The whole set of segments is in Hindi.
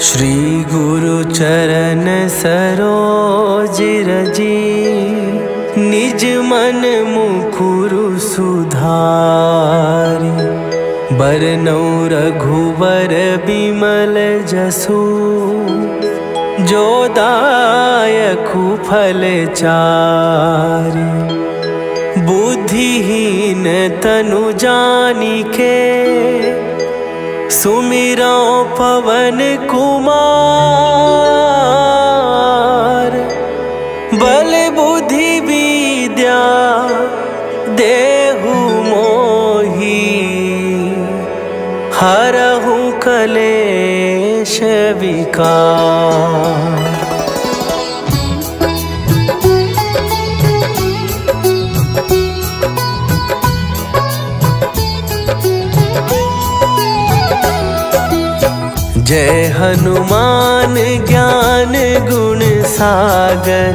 श्री गुरु चरण सरोज रजी, निज मन मुकुरु सुधारि। बरनउँ रघुबर बिमल जसु, जो दायकु फल चारि। बुद्धिहीन तनु जानिके, सुमिरौ पवन कुमार। बल बुद्धि विद्या देहु मोहि, हरहु कलेश विकार। जय हनुमान ज्ञान गुण सागर,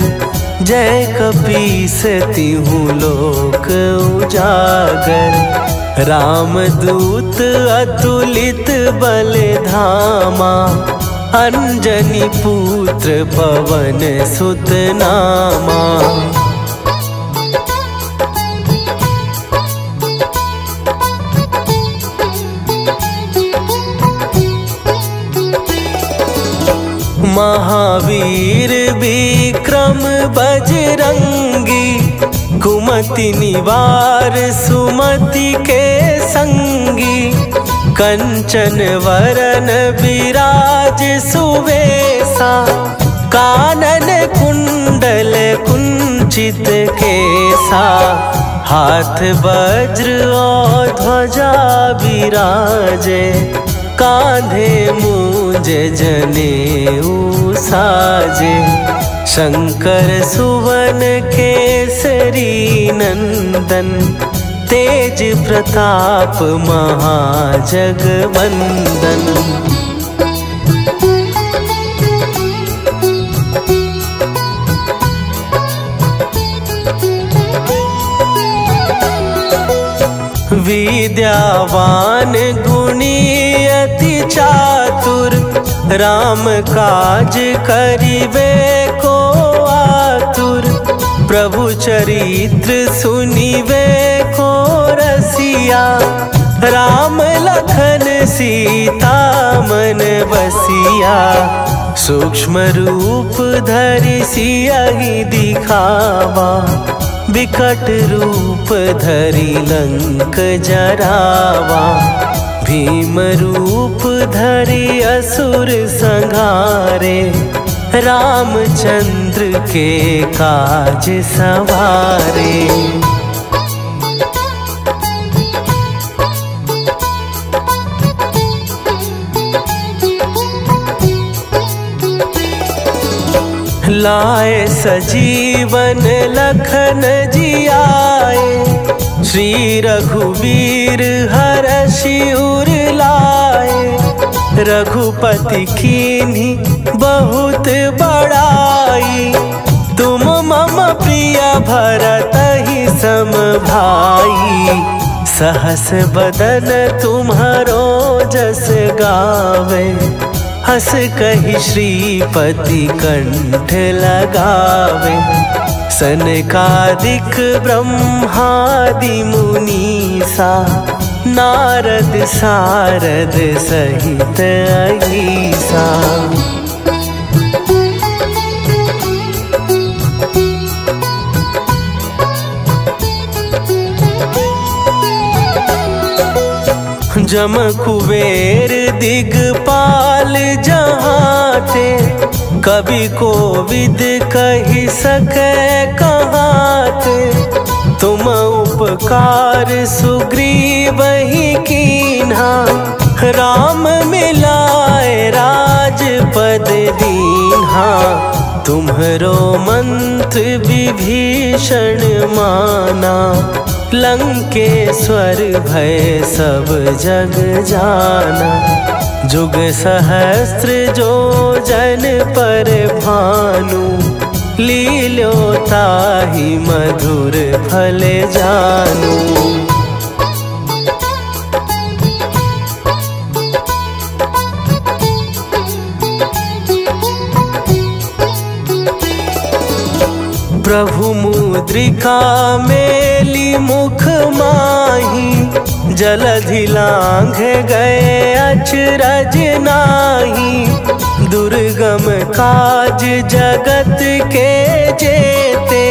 जय कपीस तिहु लोक उजागर। रामदूत अतुलित बल धामा, अंजनी पुत्र पवन सुत नामा। महावीर विक्रम बजरंगी, कुमति निवार सुमति के संगी। कंचन वरन विराज सुवेशा, कानन कुंडल कुंचित केसा। हाथ वज्र और ध्वजा विराजे, कांधे मूंज जनेऊ साजे। शंकर सुवन केसरी नंदन, तेज प्रताप महाजगवंदन। विद्यावान गुणी अति चातुर, राम काज करिबे को आतुर। प्रभु चरित्र सुनिबे को रसिया, राम लखन सीता मन बसिया। सूक्ष्म रूप धरि सियहि दिखावा, विकट रूप धरि लंक जरावा। भीम रूप धरि असुर संहारे, रामचंद्र के काज सवारे। लाए सजीवन लखन जियाए, श्री रघुवीर हरषि उर लाए। रघुपति कीन्ही बहुत बड़ाई, तुम मम प्रिय भरतहि सम भाई। सहस बदन तुम्हरो जस गावे, हस कहि श्रीपति कंठ लगावे। सनकादिक ब्रह्मादि मुनीसा, नारद सारद सहित अहीसा। जम कुबेर दिगपाल जहाते, कवि कोविद कहि सकै कहाते। तुम उपकार सुग्रीवहि कीन्हा, राम मिलाए राजपद दीन्हा। तुम्हरो मंत्र विभीषण माना, लंकेश्वर भय सब जग जाना। जुग सहस्त्र जो जन पर भानु, लील्यो ताहि मधुर फल जानू। प्रभु मुद्रिका मेली मुख माही, जलधि लांघ गए अचरज नाही। दुर्गम काज जगत के जेते,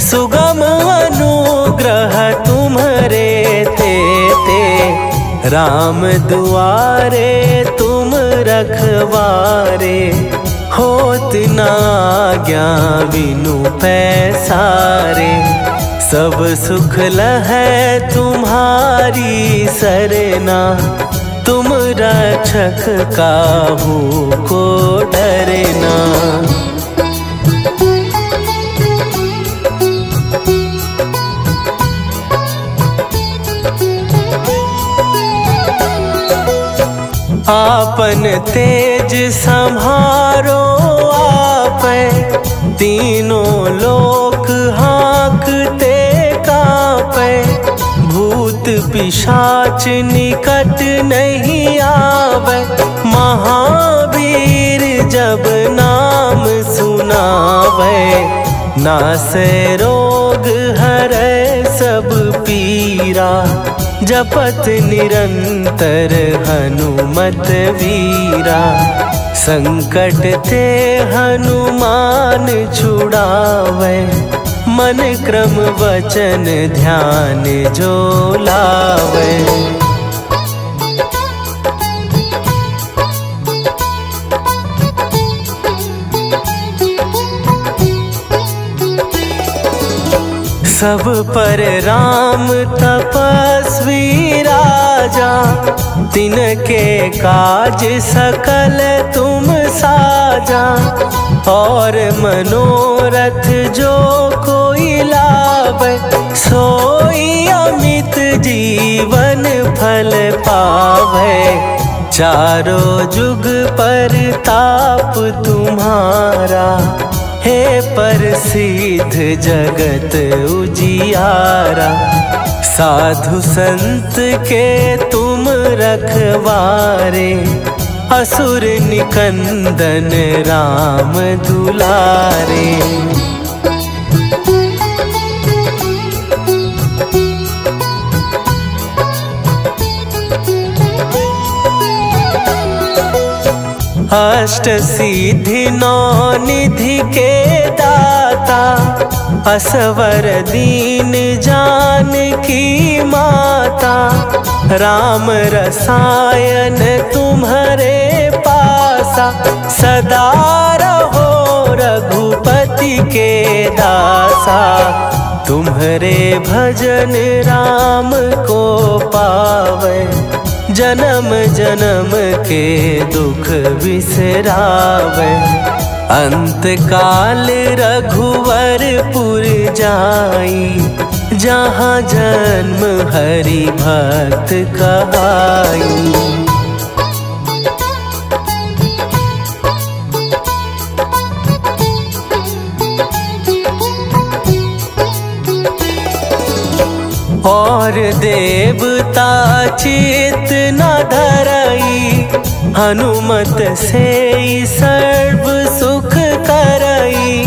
सुगम अनुग्रह तुम्हरे तेते। राम दुआरे तुम रखवारे, होत ना आज्ञा बिनु पैसारे। सब सुख लहै तुम्हारी सरना, तुम रक्षक काहू को डरना। आपन तेज संहारो आपै, तीनों लोक हाँकते कांपै। भूत पिशाच निकट नहीं आवे, महावीर जब नाम सुनावे। नासै रोग हरै सब पीरा, जपत निरंतर हनुमत वीरा। संकट ते हनुमान छुड़ावे, मन क्रम वचन ध्यान जो लावे। सब पर राम तपस्वी राजा, तिनके काज सकल तुम साजा। और मनोरथ जो कोई लावे, सोई अमित जीवन फल पावे। चारों जुग पर ताप तुम्हारा, हे प्रसिद्ध जगत उजियारा। साधु संत के तुम रखवारे, असुर निकंदन राम दुलारे। अष्ट सिद्धि नौ निधि के दाता, असवर दीन जानकी माता। राम रसायन तुम्हारे पासा, सदा रहो रघुपति के दासा। तुम्हारे भजन राम को पावे, जन्म जन्म के दुख बिसरावे। अंत काल रघुवरपुर जाई, जहाँ जन्म हरि भक्त कहाई। और देवता चित न धरई, हनुमत से सर्व सुख करई।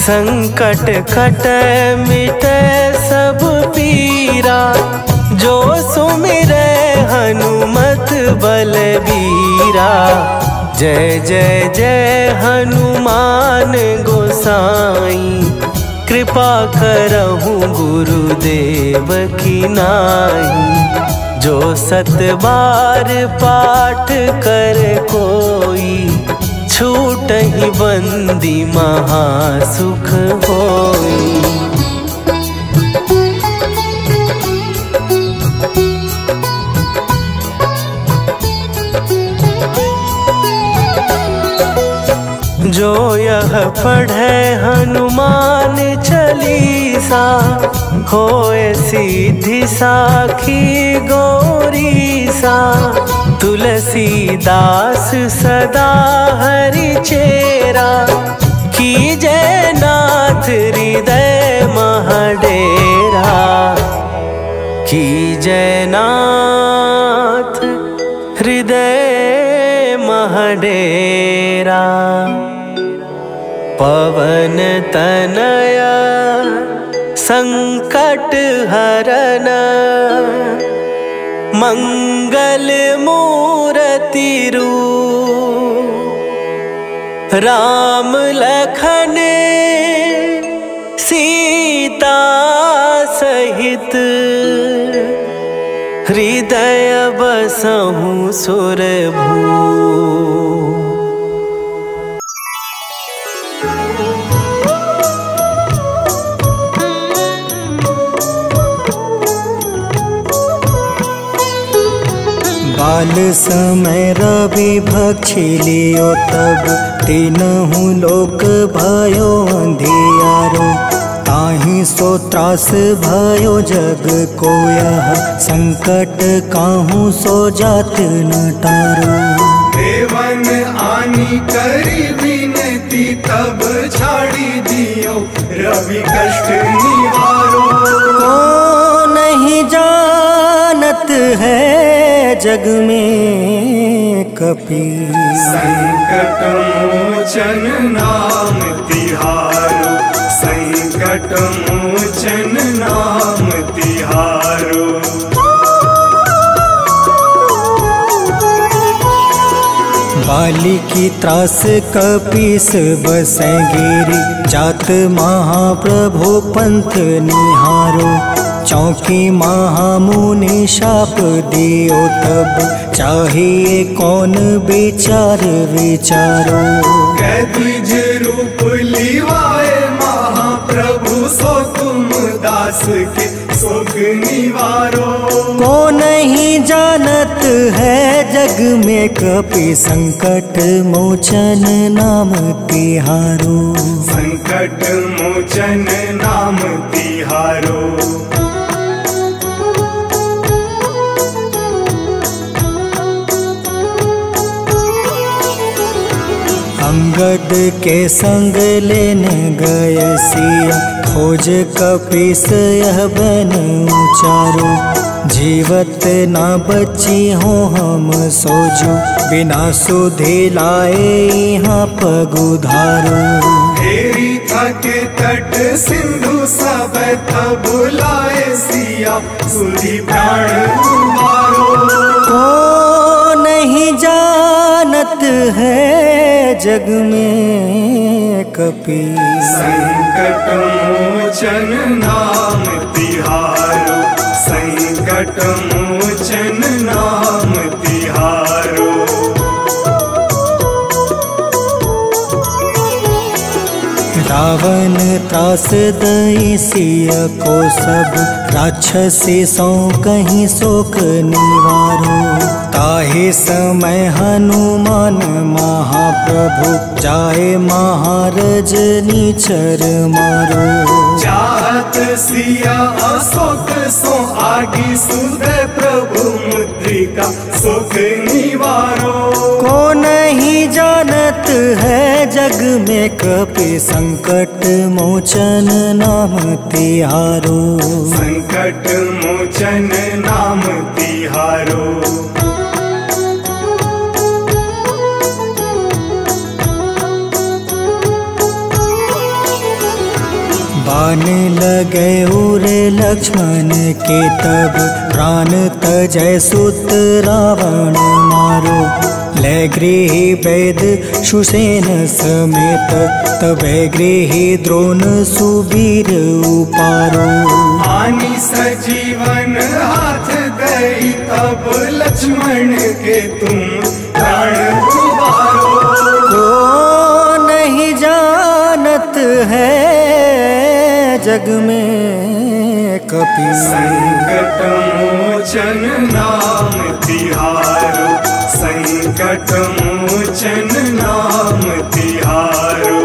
संकट कटै मिटै सब पीरा, जो सुमिरै हनुमत बलबीरा। जय जय जय हनुमान गोसाई, कृपा करहु गुरुदेव की नाई। जो सत बार पाठ कर कोई, छूटहि बंदी महासुख होई। जो यह पढ़े हनुमान चालीसा, होए सीधी साखी गौरीसा। तुलसीदास सदा हरि चेरा, कीजय नाथ हृदय महडेरा। कीजय नाथ हृदय महडेरा। पवन तनया संकट हरन मंगल मूर्ति रूप राम लखन सीता सहित हृदय बसहु सुरभू। बाल समय रवि भक्षी लियो तब तीनहु लोक भयो अंधियारो। ताहि सो त्रास भयो जग को यह संकट काहू सो जात न टारो। देवन आनी करी विनती तब छाड़ी दियो रवि कष्ट निवारो। को नहीं जानत है जग में कपि संकट मोचन नाम तिहारो। संकट मोचन नाम तिहारो। बाली की त्रास कपीस बसै गिरी जात महाप्रभु पंथ निहारो। चौकी महामुनि शाप दियो तब चाहिए कौन विचार विचारो। कैदिज रूप लिवाए महाप्रभु सो तुम दास के शोक निवारो। को नहीं जानत है जग में कपि संकट मोचन नाम तिहारो। संकट मोचन नाम तिहारो। अंगद के संग लेने गए सिया खोज कपीस यह बन उचारो। जीवत ना बची हो हम सोजो बिना सुधि लाए यहाँ पगुधारो। हेरी थके तट सिंधु सब तब बुलाए सिया सुधि प्राण उबारो। को नहीं जानत है जग में कपि संकट मोचन नाम तिहारो। संकट मोचन नाम तिहारो। रावण त्रास दई सिया को सब राक्षसी सो कहीं शोक निवारो। ताहि समय हनुमान महाप्रभु जाए महारज नीचर मारो। चाहत सिया अशोक सो आगी सुधे प्रभु मुद्रिका शोक निवारो। को नहीं जानत है जग में कपि संकट मोचन नाम तिहारो। संकट मोचन नाम तिहारो। बाण लगे उरे लक्ष्मण के तब प्राण तजय सुत रावण मारो। ले गृही वैद सुसेन समेत तबे गृही द्रोण सुबीर उपारो। आनी सजीवन हाथ गई तब लक्ष्मण के तुम प्राण उबारो। को नहीं जानत है जग में कपि संकट मोचन नाम तिहारो। संकट मोचन नाम तिहारो।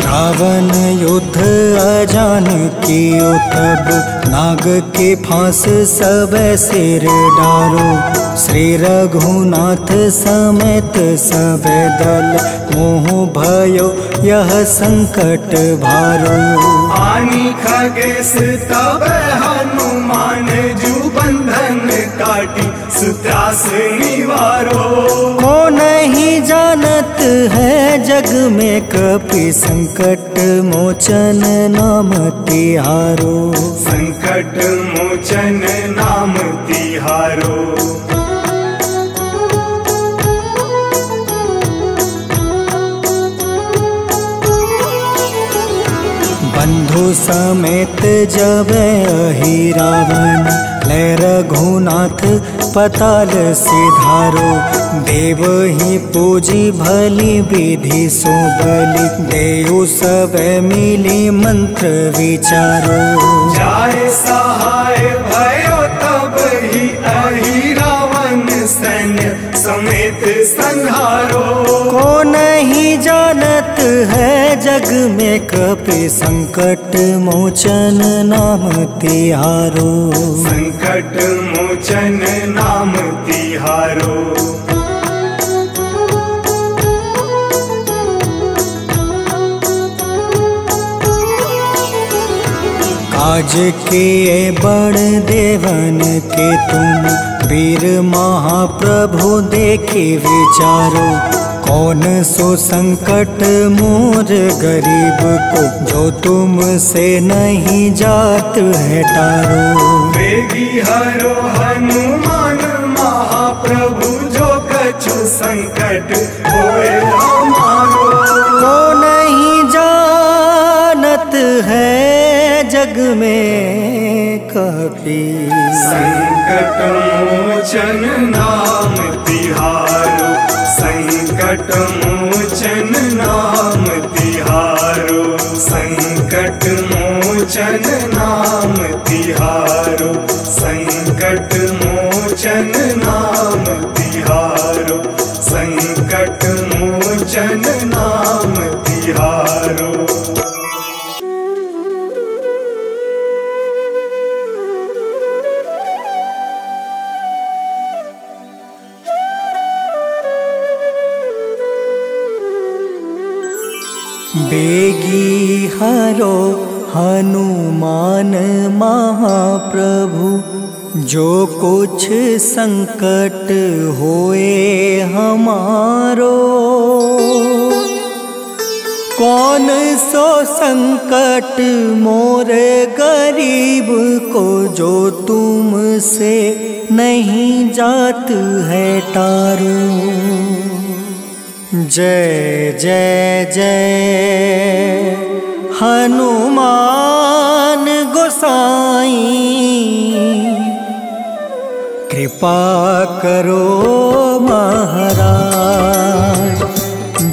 रावण युद्ध अजान कियो तब नाग के फांस सब सिर डारो। श्री रघुनाथ समेत सब दल मोह भयो यह संकट भारो। आनी खगेश तब हनुमान जू बंधन काटी सुत्रास निवारो। नहीं जानत है जग में कपि संकट मोचन नाम तिहारो। संकट मोचन नाम तिहारो। बंधु समेत जब अहि रावण ले रघुनाथ पताल सिधारो। देव ही पूजी भली विधि सो बलि देव सब मिली मंत्र विचारो। जाय सहाय भयो तब ही अहि रावण सैन्य समेत संहारो। को नहीं जानत है जग में कपि संकट मोचन नाम तिहारो। संकट मोचन नाम तिहारो। काज किए बड़ देवन के तुम वीर महाप्रभु देखी विचारो। कौन सो संकट मोर गरीब को जो तुम से नहीं जात है टारो। वेगी हरो हनुमान महाप्रभु जो कछु संकट होए हमारो। को नहीं जानत है जग में कपि संकट मोचन नाम तिहारो। संकट मोचन नाम तिहारो। संकट मोचन नाम तिहारो। संकट मोचन नाम तिहारो। संकट मोचन नाम तिहारो। बेगी हरो हनुमान महाप्रभु जो कुछ संकट होए हमारो। कौन सो संकट मोरे गरीब को जो तुम से नहीं जात है टारो। जय जय जय हनुमान गोसाई कृपा करो महाराज।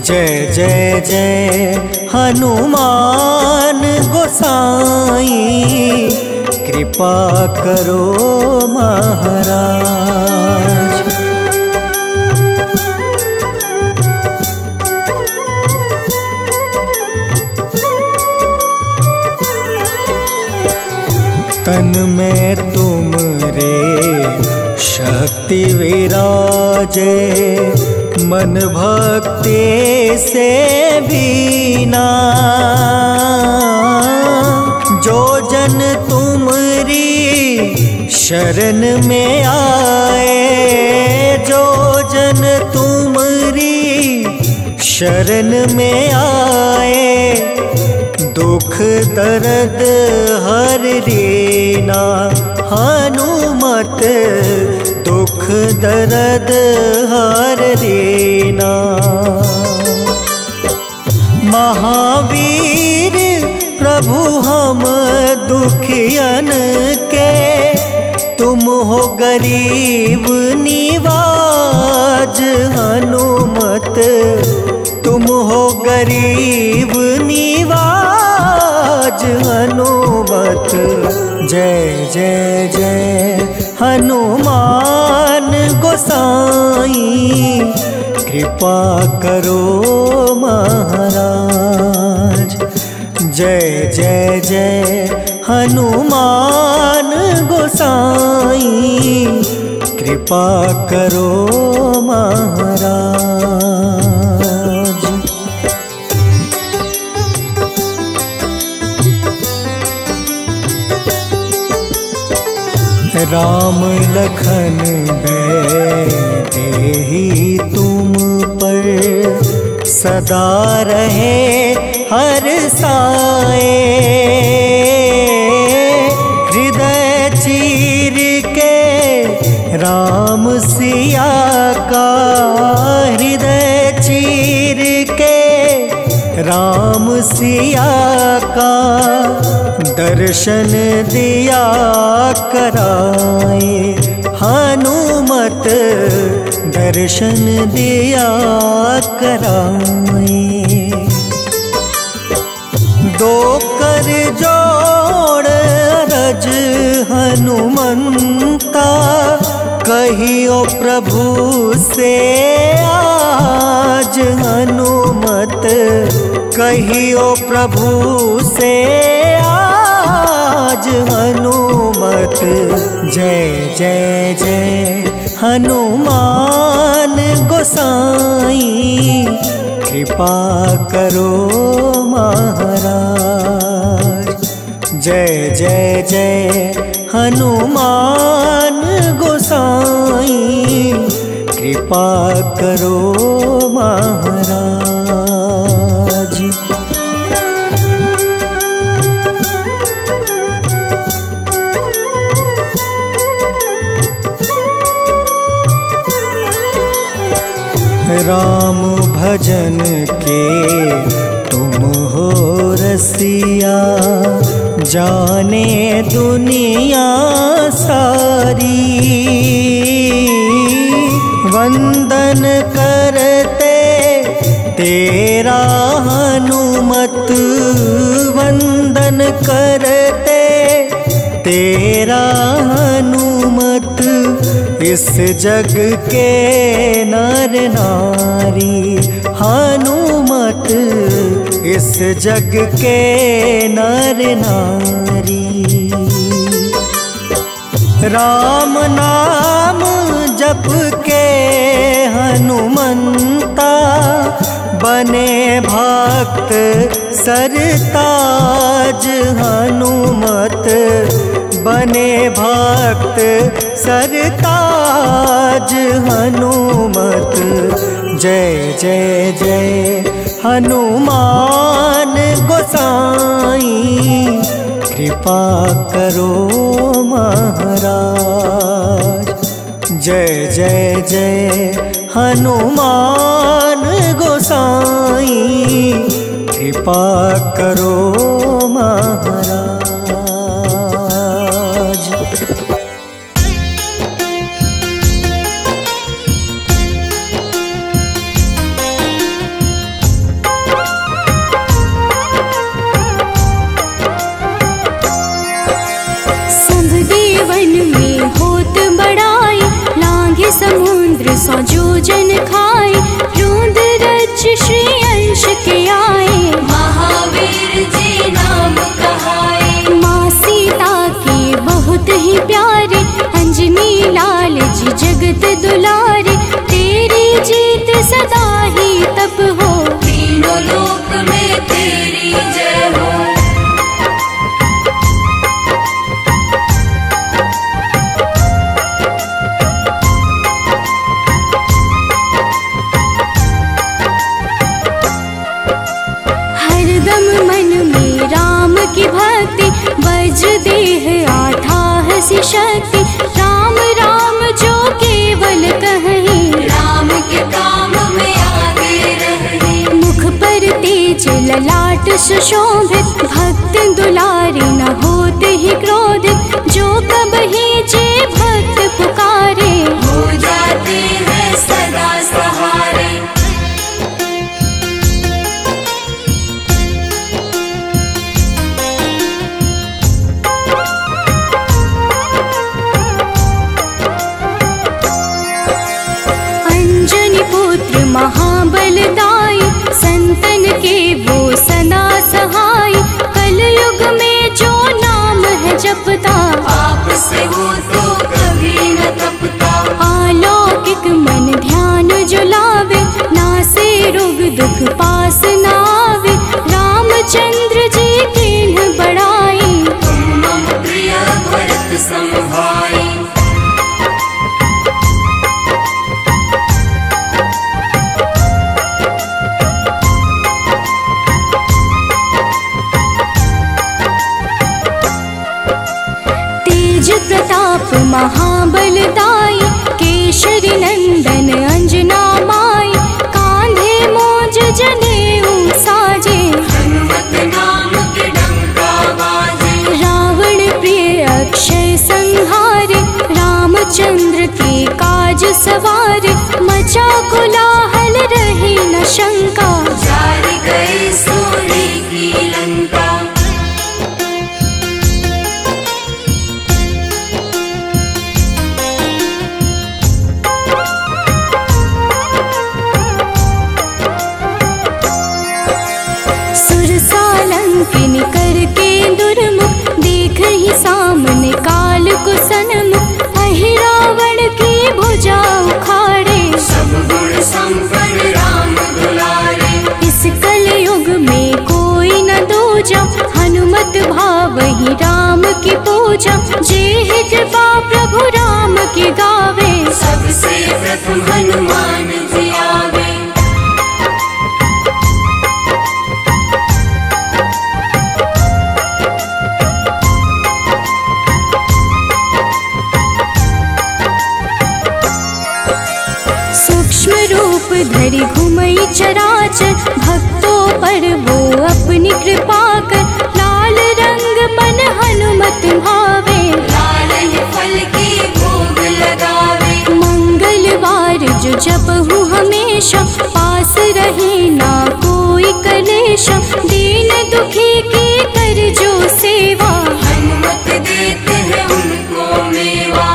जय जय जय हनुमान गोसाई कृपा करो महाराज। तन में तुम रे शक्ति विराजे मन भक्ति से बीना। जो जन तुमरी शरण में आए जो जन तुमरी शरण में आए दुख दर्द हर रीना। हनुमत दुख दर्द हर रीना। महावीर प्रभु हम दुखियन के तुम हो गरीब निवाज। हनुमत तुम हो गरीब निवाज। हनुमत जय जय जय हनुमान गोसाई कृपा करो महाराज। जय जय जय हनुमान गोसाई कृपा करो महाराज। राम लखन देहि तुम पर सदा रहे हर साए। हृदय चीर के राम सिया का, हृदय चीर के राम सिया का दर्शन दिया कराए। हनुमत दर्शन दिया कराए। दो कर जोड़ अरज हनुमंता, कहियो प्रभु से आज। हनुमत कहियो प्रभु से आज। हनुमत जय जय जय हनुमान गोसाई, कृपा करो महाराज। जय जय जय हनुमान गोसाई, कृपा करो महाराज। राम भजन के तुम हो रसिया, जाने दुनिया सारी। वंदन करते तेरा हनुमत, वंदन करते तेरा हनुमत। इस जग के नर नारी हनुमत, इस जग के नर नारी। राम नाम जप के हनुमंता, बने भक्त सरताज। हनुमत बने भक्त सरताज। हनुमत जय जय जय हनुमान गोसाई, कृपा करो महाराज। जय जय जय हनुमान गोसाई, कृपा करो महाराज। समुद्र सौ जोजन खाए, रोंद रज श्री अंश के आए। महावीर जी नाम कहाए, माँ सीता के बहुत ही प्यारे। अंजनी लाल जी जगत दुलारे, तेरी जीत सदा ही तब हो। तीनों लोक में तेरी जय हो। की भक्ति बज देह आठाह सी शक्ति। राम राम जो केवल कहीं, राम के काम में आगे रहे। मुख पर तेज ललाट सुशोभित, भक्त दुलारे न होते ही क्रोधित। जो कब ही जे भक्त पुकारे, हो जाते हैं सदा सहारे। महाबलदाई, संतन के वो सदा सहाय। कलयुग में जो नाम है जपता, आपसे वो तो कभी न तपता। अलौकिक मन ध्यान जो लावे, नासे रोग दुख पास न आवे। रामचंद्र जी कीन्ह बड़ाई, तुम मम प्रिय भरत सम भाई। महाबलदाई, केशरी नंदन अंजना माई, कांधे मोज जनेऊ साजे, हनुमत नाम के डंका बाजे। रावण प्रिय अक्षय संहारे, रामचंद्र के काज सवारे, मचा कोलाहल रही न शंका, जारी गए सूर्य की लंका। सुरसालंकिनी करके दुर्मुख, देख ही सामने काल को सन्मुख, अहि रावण की भुजा उखाड़े, सब गुण संपन्न राम दुलारे। इस कलयुग में कोई न दूजा, हनुमत भावहि राम की पूजा, जेहि कृपा प्रभु राम की गावे, सबसे प्रथम हनुमान जी आवे। सूक्ष्म रूप धरि घुमई चराचर, भक्तों पर वो अपनी कृपा कर, लाल रंग मन हनुमत भावे, लाल ही फल की भोग लगावे। मंगलवार जो जपहु हमेशा, पास रहे ना कोई कलेशा, दीन दुखी की कर जो सेवा, हनुमत देते हैं उनको मेवा।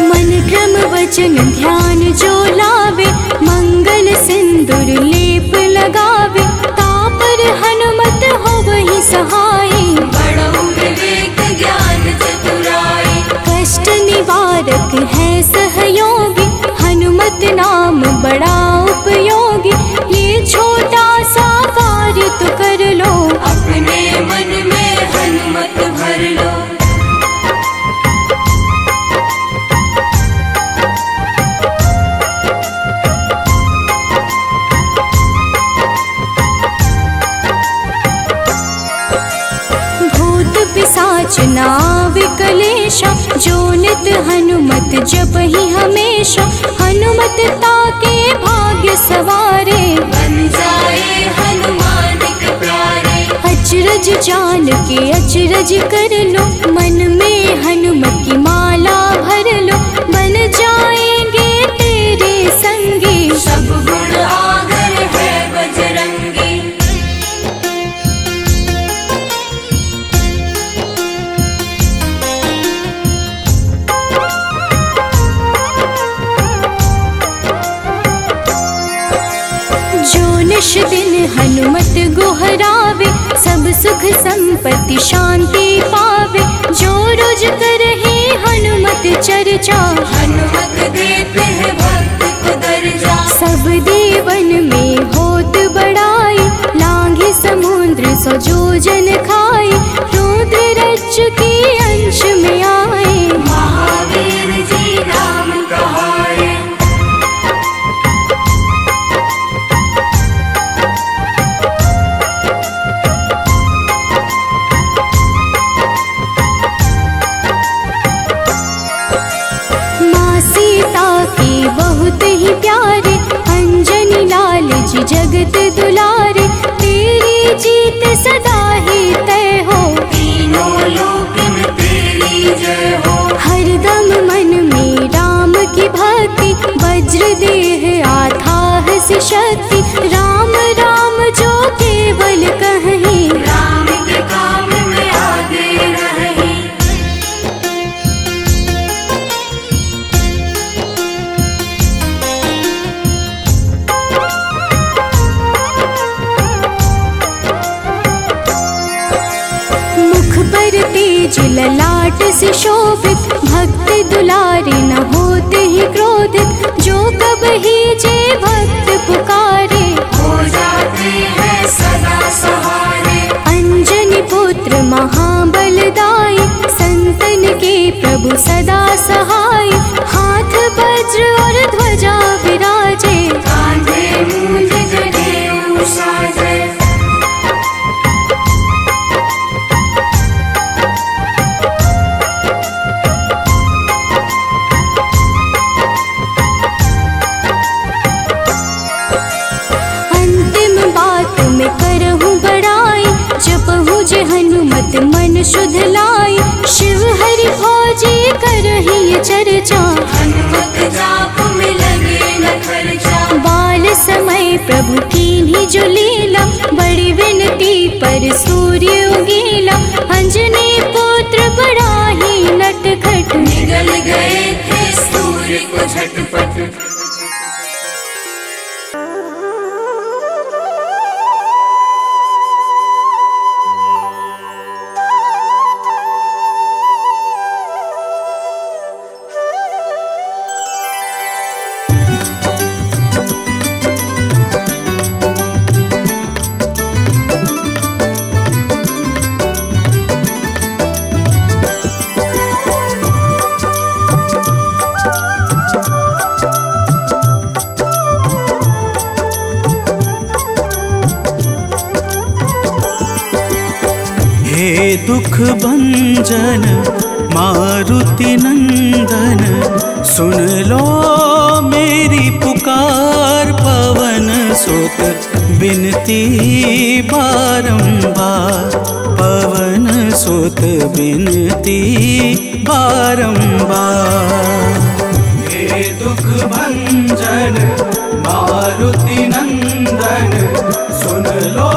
मन क्रम वचन ध्यान जो लावे, मंगल सिंदूर लेप लगावे, तापर हनुमत हो वही सहाय, बड़ो विवेक ज्ञान चतुराई। कष्ट निवारक है सहयोगी, हनुमत नाम बड़ा उपयोगी, ये छोटा सा कार्य तो कर लो, अपने मन में हनुमत भर लो। भूत पिशाच नाव कलेशा, जो नित हनुमत जप ही हमेशा, हनुमत ताके भाग्य सवारे, बन जाए हनुमान के प्यारे। अचरज जान के अचरज कर लो, मन में हनुमत की माला भर लो, बन जाएंगे तेरे संगी, सब गुण आगर है बजरंगी। जो निश दिन हनुमत गोहरावे, सब सुख संपत्ति शांति पावे, जो रोज करहे हनुमत चर्चा, हनुमत देते हैं भक्त को दर्जा। सब देवन में होत बड़ाई, लांघे समुद्र सो जो जन खाए, रुद्र रज के अंश में आए, महावीर जी नाम कहाए। माँ सीता के बहुत ही प्यारे, अंजनी लाल जी जगत दुलारे, तेरी जीत सदा ही तय हो, तीनों लोक में तेरी जय हो। हरदम मन में राम की भक्ति, वज्र देह आथाह से शक्ति, राम राम जो केवल कहीं, राम के काम में आगे रहे। मुख पर तेज ललाट से शोभित, भक्त दुलारे न होते ही क्रोधित, जो कब ही जे भक्त पुकारे, हो जाते हैं सदा सहारे। अंजनी पुत्र महाबलदाई, संतन के प्रभु सदा सहाय, हाथ बल वज्र और ध्वजा विराजे, कांधे मूंज जनेऊ साजे। अंतिम बात में करहूँ बड़ाई, जपहूँ जे हनुमत मन शुद्ध लाई। शिव हरि फौजी करही ये चर्चा, हनुमत जाप में लगे न खर्चा। बाल समय प्रभु कीन्ही जो लीला, बड़ी विनती पर सूर्य उगीला। अंजनी पुत्र बड़ा ही नटखट, निगल गए थे सूर्य को झटपट। हे दुख भंजन मारुति नंदन, सुन लो मेरी पुकार। पवन सुत बिनती बारंबार, पवन सुत बिनती बारंबार। हे दुख भंजन मारुति नंदन, सुन लो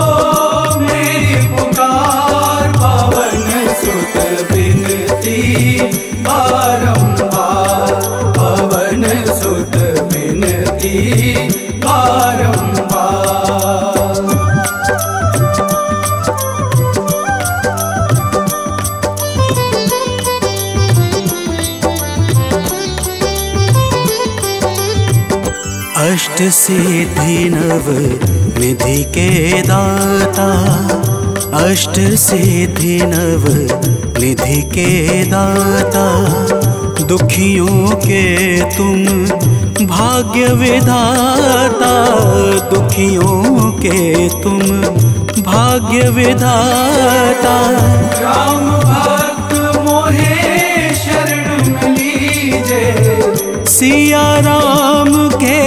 मेरी पुकार। पवन सुत बिनती बारंबार, पवन सुत बिनती बारंबार। अष्ट सिद्धि नव निधि के दाता, अष्ट सिद्धि नव निधि के दाता। दुखियों के तुम भाग्य विधाता, दुखियों के तुम भाग्य विधाता। राम भक्त मोहे शरण लीजे, सिया राम के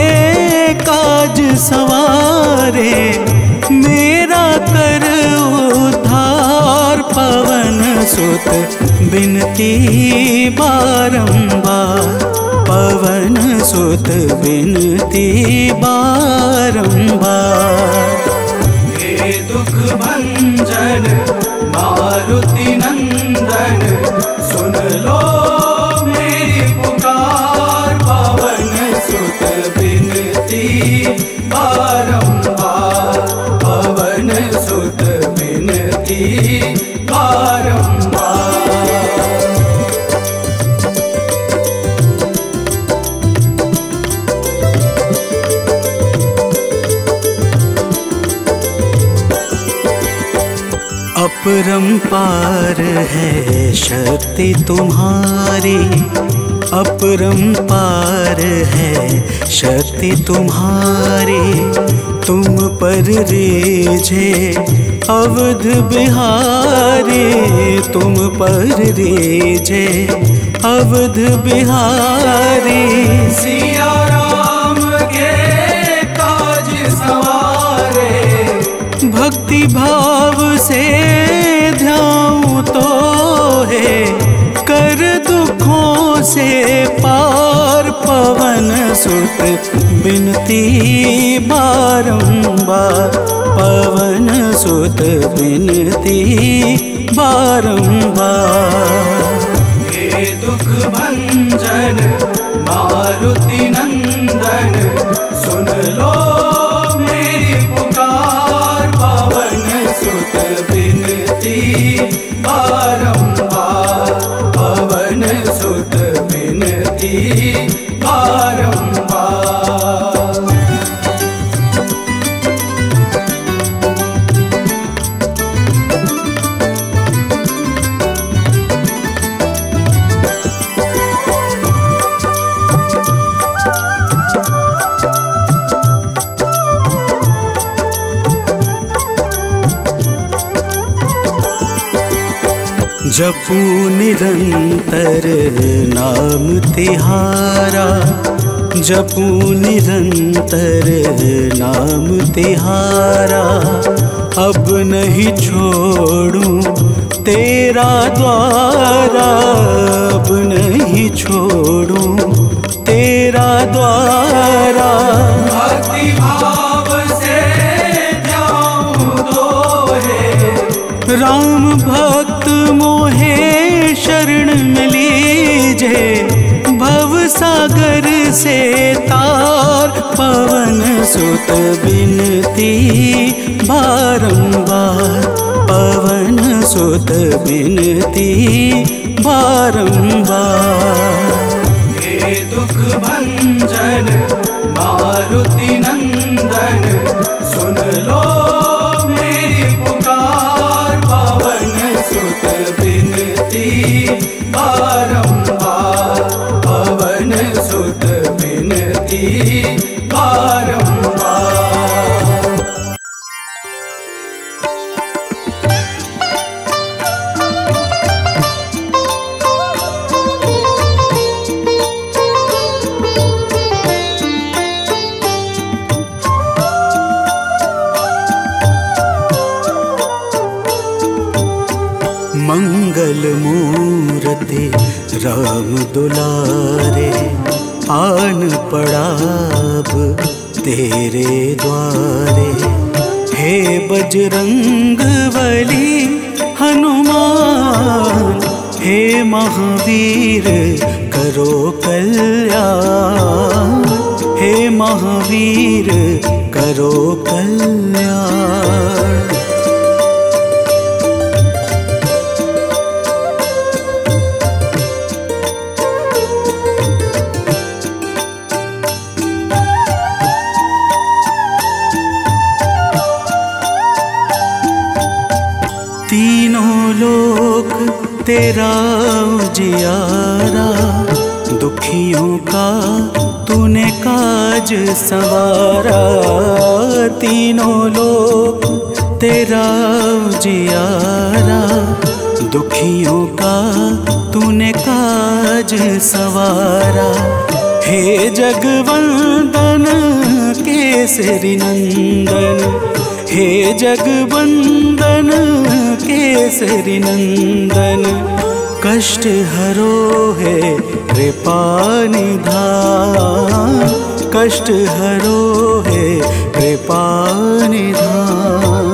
काज सवारे। मेरा कर उद्धार, पवन सुत बिनती बारंबार, पवन सुत बिनती बारंबार। हे दुख भंजन मारुति नंदन, सुन लो मेरी पुकार। पवन सुत बिनती बारंबार, पवन सुत बिनती बारंबार। अपरंपार है शक्ति तुम्हारी, अपरंपार है शक्ति तुम्हारी। तुम पर रीझे अवध बिहारी, तुम पर रीझे अवध बिहारी। सिया राम के काज सवारे, भक्ति भाव से ध्याऊं तो है। कर दुखों से पार, पवन सुत बिनती बारंबार, पवन सुत बिनती बारंबार। हे दुख भंजन मारुति नंदन, सुन लो मेरी पुकार। पवन सुत बिनती बारंबार, पवन सुत बिनती बारंबार। जपू निरंतर नाम तिहारा, जपू निरंतर नाम तिहारा। अब नहीं छोड़ूं तेरा द्वारा, अब नहीं छोड़ूं तेरा द्वारा। भक्ति भाव से ध्याऊं दोहे, राम भक्त मोहे शरण में लीजे। भव सागर से तार पवन सुत बिनती बारंबार, पवन सुत बिनती बारंबार। हे दुख भंजन मारुति नंदन, सुन लो मेरी पुकार। पवन सुत बिनती बारंबार, पवन सुत बिनती बारंबार। मंगल मूर्ति राम दुलारे, आन पड़ा अब तेरे द्वारे। हे बजरंग बली हनुमान, हे महावीर करो कल्याण, हे महावीर करो कल्याण। तीनों लोक तेरा उजियारा, दुखियों का तूने काज संवारा। तीनों लोक तेरा उजियारा, दुखियों का तूने काज संवारा। हे जगवंदन केसरी नंदन, हे जगवंदन केसरी नंदन। कष्ट हरो है कृपा निधान, कष्ट हरो है कृपा निधान।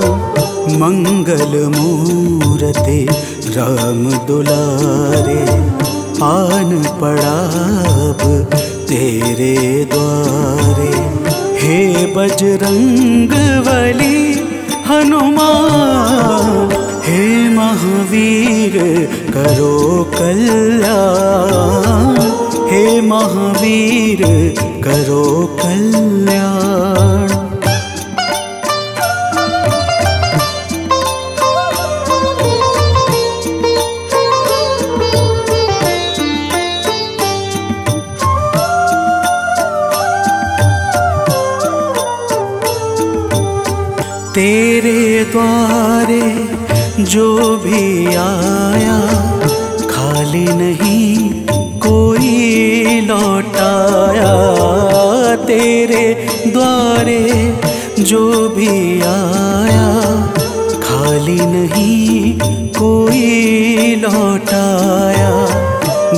मंगल मूर्ति राम दुलारे, आन पड़ा अब तेरे द्वारे। हे बजरंग बली हनुमान, हे महावीर करो कल्याण, हे महावीर करो कल्याण। तेरे द्वारे जो भी आया, खाली नहीं कोई लौटाया। तेरे द्वारे जो भी आया, खाली नहीं कोई लौटाया।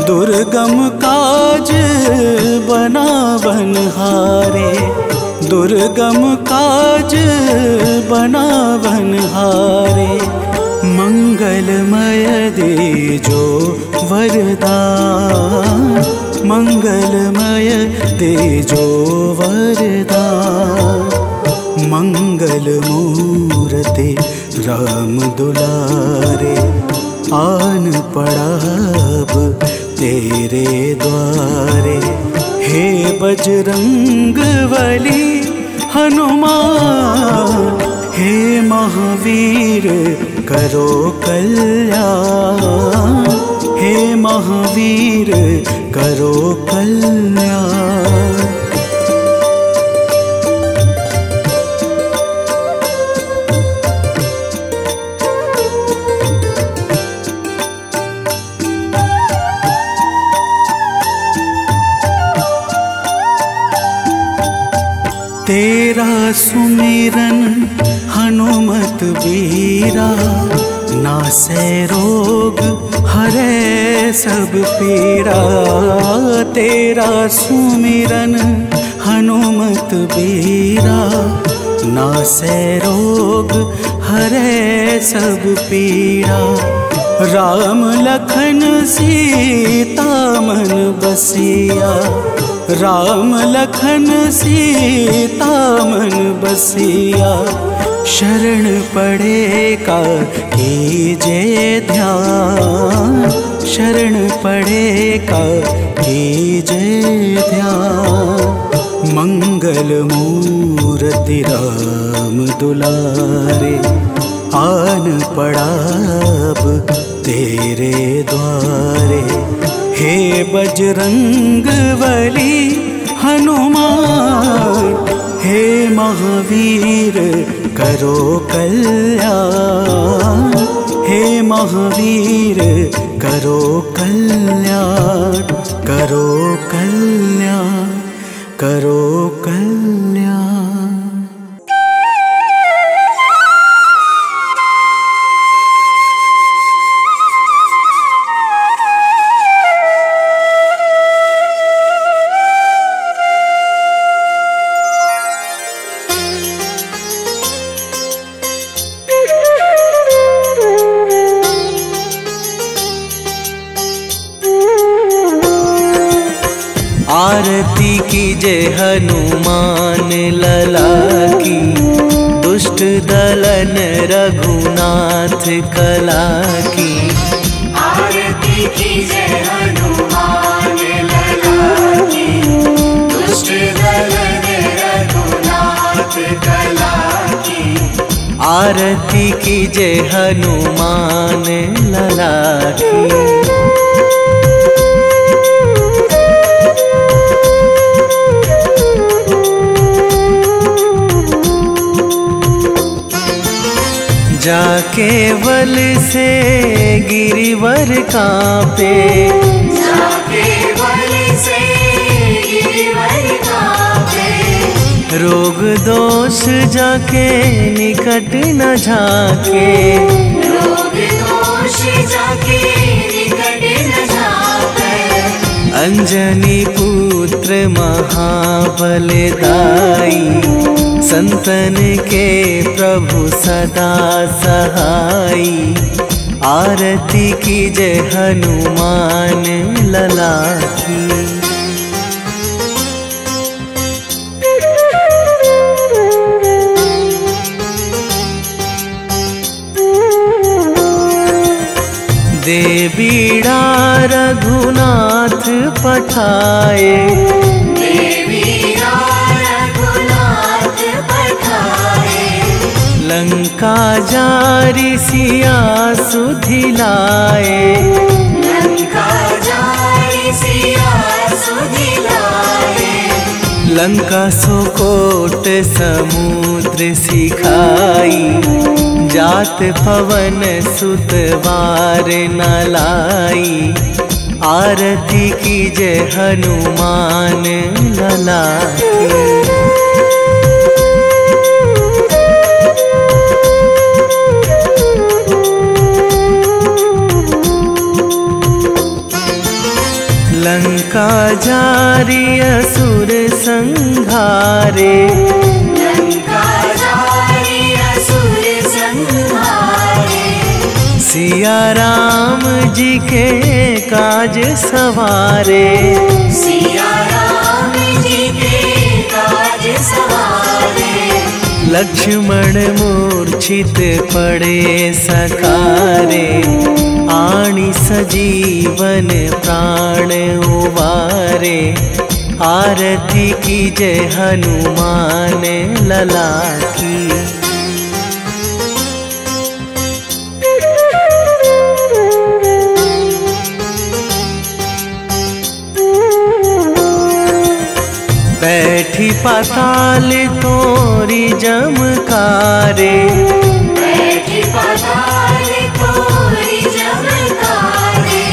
दुर्गम काज बना बनहारे, दुर्गम काज बना बनहारे। मंगलमय दे जो वरदान, मंगलमय दे जो वरदान। मंगल मूर्ति राम दुलारे, आन पड़ा अब तेरे द्वारे। हे बजरंग बली हनुमान, हे महावीर करो कल्याण, हे महावीर करो कल्याण। तेरा सुमिरन हनुमत बीरा, नासै रोग हरे सब पीड़ा। तेरा सुमिरन हनुमत बीरा, नासै रोग हरे सब पीड़ा। राम लखन सीता मन बसिया, राम लखन सीता मन बसिया। शरण पड़े का कीजे ध्यान, शरण पड़े का कीजे ध्यान। मंगल मूर्ति राम दुलारे, आन पड़ा अब तेरे द्वारे। हे बजरंग बली हनुमान, हे महावीर करो कल्याण। हे महावीर करो कल्याण, करो कल्याण, करो कल्याण। आरती कीजे हनुमान लला की, दुष्ट दलन रघुनाथ कला की। आरती कीजे हनुमान लला की, दुष्ट दलन रघुनाथ कला की। आरती कीजे हनुमान लला की। जाके बल से गिरिवर कांपे, जाके बल से गिरिवर कांपे। रोग दोष जाके निकट न झाके, रोग दोष जाके निकट न झाके। अंजनी पुत्र महाबलदाई, संतन के प्रभु सदा सहाई। आरती कीजे हनुमान लला की। दे बीड़ा रघुनाथ पठाए, लंका जारी सिया सुधिलाए, लंका जारी सिया सुधिलाए। लंका सुकोट समुद्र सिखाई, जात पवन सुत वार न लाई। आरती कीजे हनुमान लला की। लंका जारी असुर संहारे, लंका जारी असुर संहारे। सिया राम जी के काज सवारे, सिया राम जी के काज सवारे। लक्ष्मण मूर्छित पड़े सकारे, आणी सजीवन प्राण उबारे। आरती कीजे हनुमान लला की। बैठी पाताल तोरी जमकारे, बैठी पाताल तोरी जमकारे।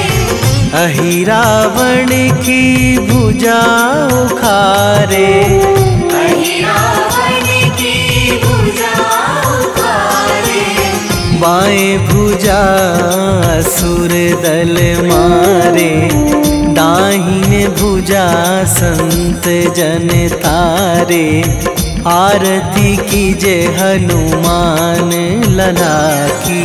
अहि रावण की भुजा उखारे, अहि रावण भुजा असुर दल मारे, दाहिने भुजा संत जन तारे। आरती कीजे हनुमान लला की।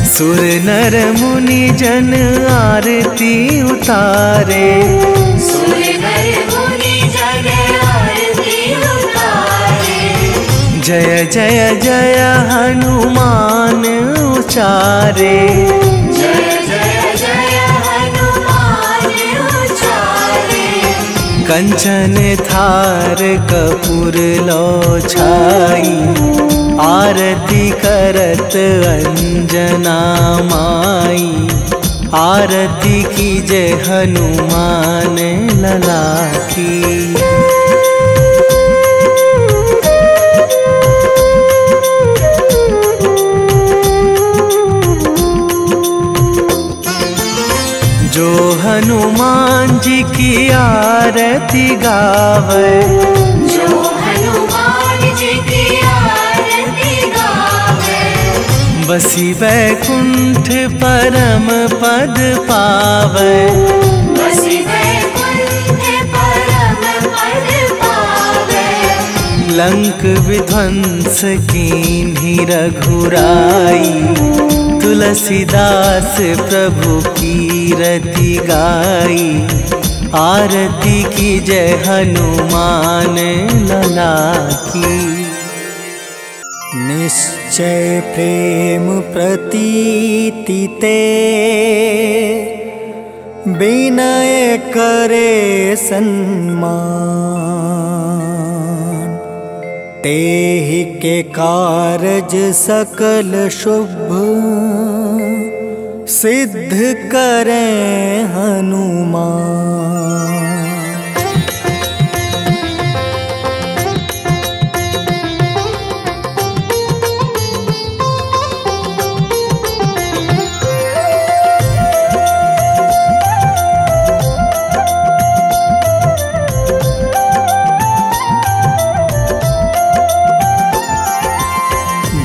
सुर नर मुनि जन आरती उतारे, सुर नर मुनि जन आरती उतारे। जय जय जय हनुमान उचारे, जय जय जय हनुमान उचारे। कंचन थार कपूर लो छाई, आरती करत अंजना माई। आरती कीजे हनुमान लला की। जो हनुमान जी की आरती गावे, जो हनुमान जी की आरती गावे। बसी वैकुंठ परम पद पावे, बसी वैकुंठ परम पद पावे। लंक विध्वंस कीन्ही रघुराई, तुलसीदास प्रभु कीरति गाई। आरती कीजय हनुमान लला की। निश्चय प्रेम प्रतीति ते, विनय करे सन्मान। तेहि के कारज सकल शुभ, सिद्ध करें हनुमान।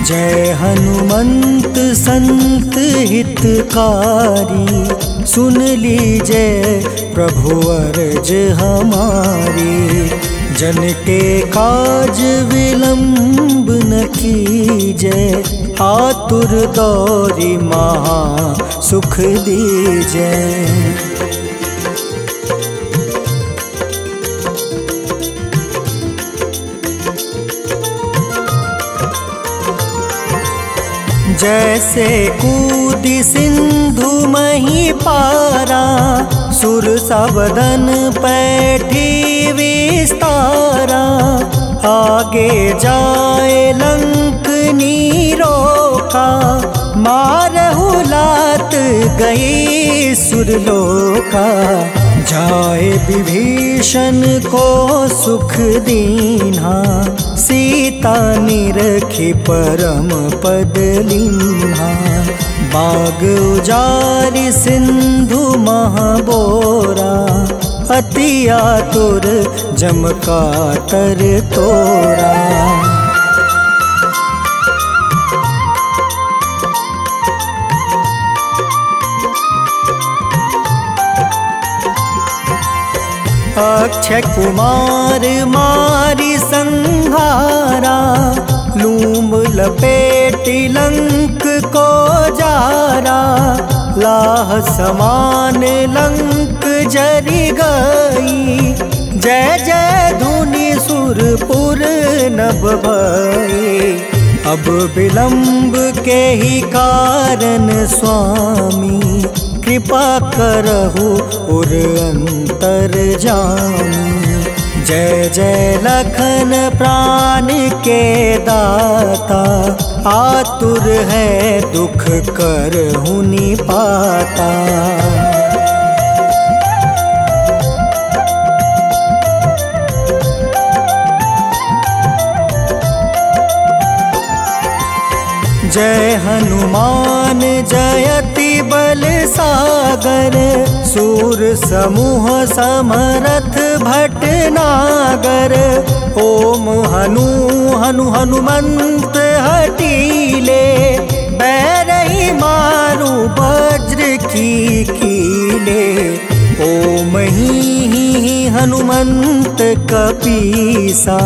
जय हनुमंत संत हितकारी, सुन लीजय प्रभु अर्ज हमारी। जन के काज विलंब न कीजय, आतुर दौरी महा सुख दीजय। जैसे कूदी सिंधु मही पारा, सुर सबदन पैठी विस्तारा। आगे जाए लंक नीरोका, मारहु लात गई सुरलोका। जाए विभीषण को सुख दीन्हा, सीता निरखी परम पद लीन्हा। बाग उजारि सिंधु महाबोरा, अति आतुर जम कातर तोरा। अक्षय कुमार मारी संहारा, लूम लपेटी लंक को जारा। लाह समान लंक जरी गई, जय जय धुनि सुरपुर नभ भई। अब विलंब के ही कारण स्वामी, कृपा करहु उर अंतर जामी। जय जय लखन प्राण के दाता, आतुर है दुख करहु निपाता। जय हनुमान जयति बल सागर, सूर समूह समरथ भटनागर। ओम हनु हनु हनुमंत हटीले, बैरही मारू वज्र की कीले। ओम ही हनुमंत कपीसा,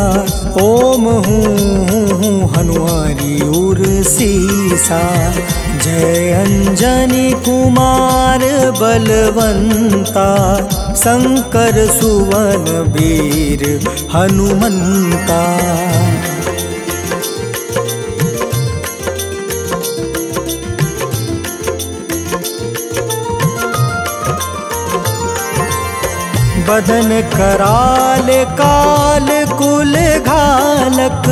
ओम हूँ हनुमारी उर सीसा। जय अंजनी कुमार बलवंता, शंकर सुवन वीर हनुमंता। बदन कराल काल कुल घालक,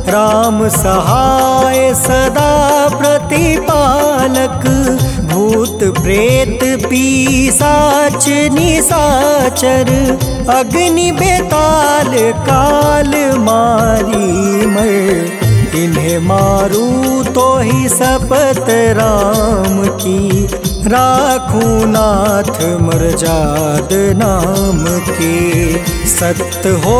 राम सहाय सदा प्रतिपालक। भूत प्रेत पिशाच निशाचर, अग्नि बेताल काल मारी मर। इन्हें मारू तो ही शपथ राम की, राखूं नाथ मर्जाद नाम के। सत्य हो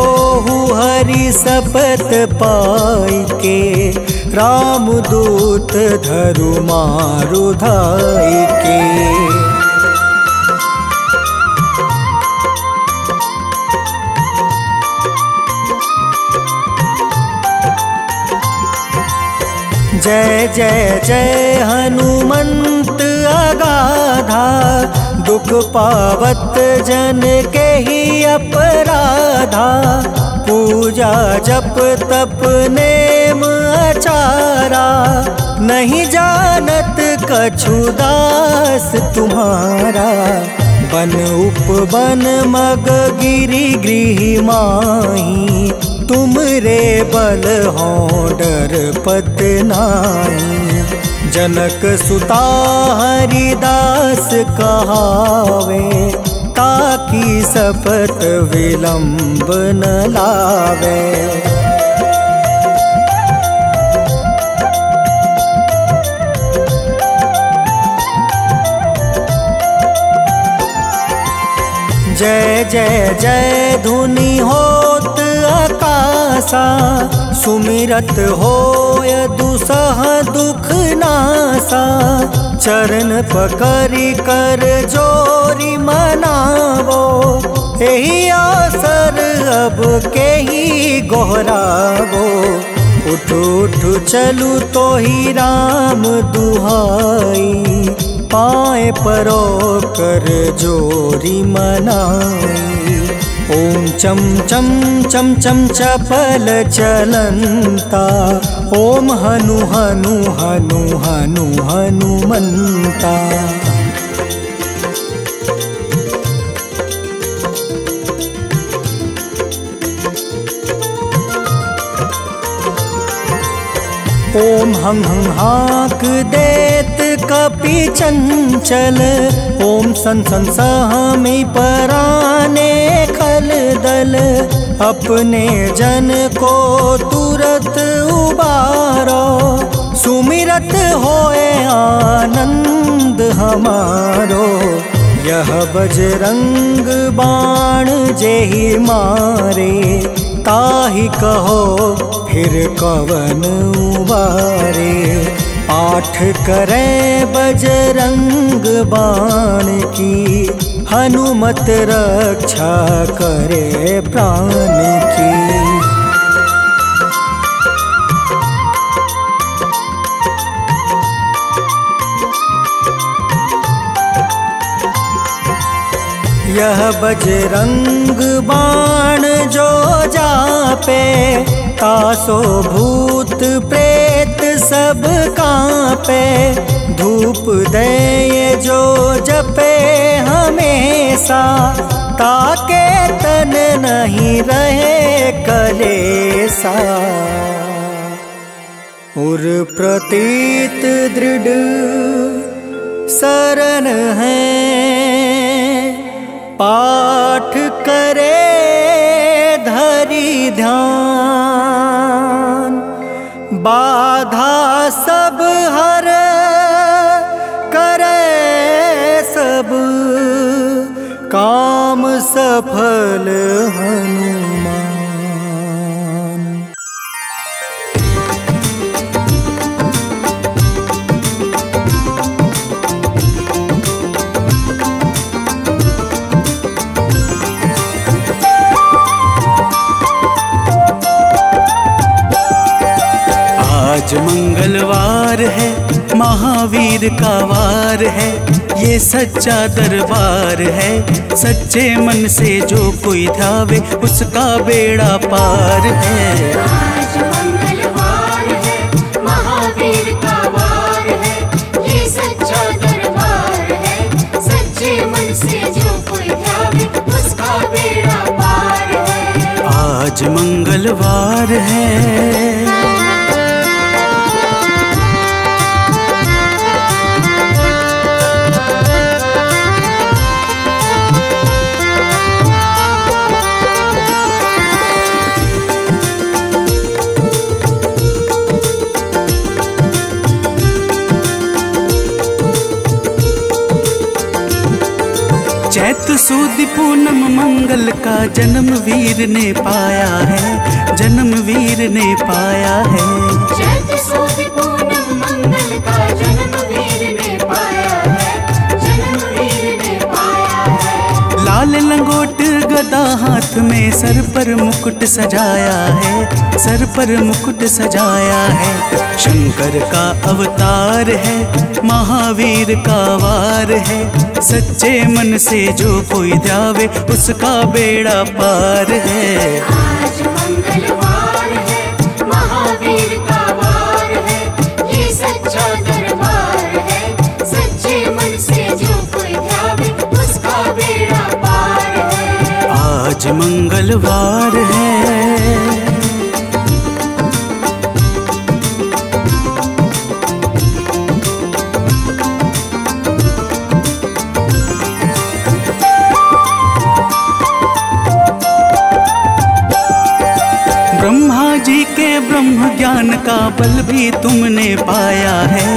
हरि शपथ पाई के, राम दूत धरु मारु धाई के। जय जय जय हनुमंत अगाधा, दुख पावत जन के ही अपराधा। पूजा जप तप नेम आचारा, नहीं जानत कछु दास तुम्हारा। बन उपवन मग गिरि गृह माही, तुम रे बल हो डर पत नाई। जनक सुता हरिदास कहावे, ताकि शपथ विलंब न लावे। जय जय जय धुनि होत आकाशा, सुमिरत होय दुसह दुख नासा। चरण पकड़ि कर जोरी मनावो, एही आसर अब के ही गोहरावो। उठ उठ चलू तो ही राम दुहाई, पाए परो कर जोरी मनाई। ओम चम चम चम चम चपल चलंता, ओम हनु हनु हनु हनु हनुमंता। ओम हं हं हाक देत कपि चंचल, ओम सन सन सहमी पराने खल दल। अपने जन को तुरत उबारो, सुमिरत होए आनंद हमारो। यह बजरंग बाण जेहि मारे, ताहि कहो फिर कवन उबारे। पाठ करें बजरंग बाण की, हनुमत रक्षा करे प्राण की। यह बजरंग बाण जो जापे, तासो भूत प्रेत सब कांपे। धूप दे जो जपे हमेशा, ताके तन नहीं रहे कलेसा। उर प्रतीत दृढ़ शरण है, पाठ करे धरि ध्यान। बाधा सब सब हर करे सब काम सफल हनुमान। आज मंगलवार है, महावीर का वार है, ये सच्चा दरबार है। सच्चे मन से जो कोई ध्यावे उसका बेड़ा पार है। आज मंगलवार है, महावीर का वार है, ये सच्चा दरबार है। सच्चे मन से जो कोई ध्यावे उसका बेड़ा पार है। आज मंगलवार है। चैत सुद पूनम मंगल का जन्म वीर ने पाया है, जन्म वीर ने पाया है। चैत सुद पूनम मंगल का जन्म वीर ने पाया है, जन्म वीर ने पाया है। लाल लंगोट गदा हाथ में, सर पर मुकुट सजाया है, सर पर मुकुट सजाया है। शंकर का अवतार है, महावीर का वार है। सच्चे मन से जो कोई ध्यावे उसका बेड़ा पार है। आज मंगलवार है, महावीर का वार है, ये सच्चा दरबार है। सच्चे मन से जो कोई ध्यावे उसका बेड़ा पार है। आज मंगलवार है। ब्रह्मा जी के ब्रह्म ज्ञान का बल भी तुमने पाया है,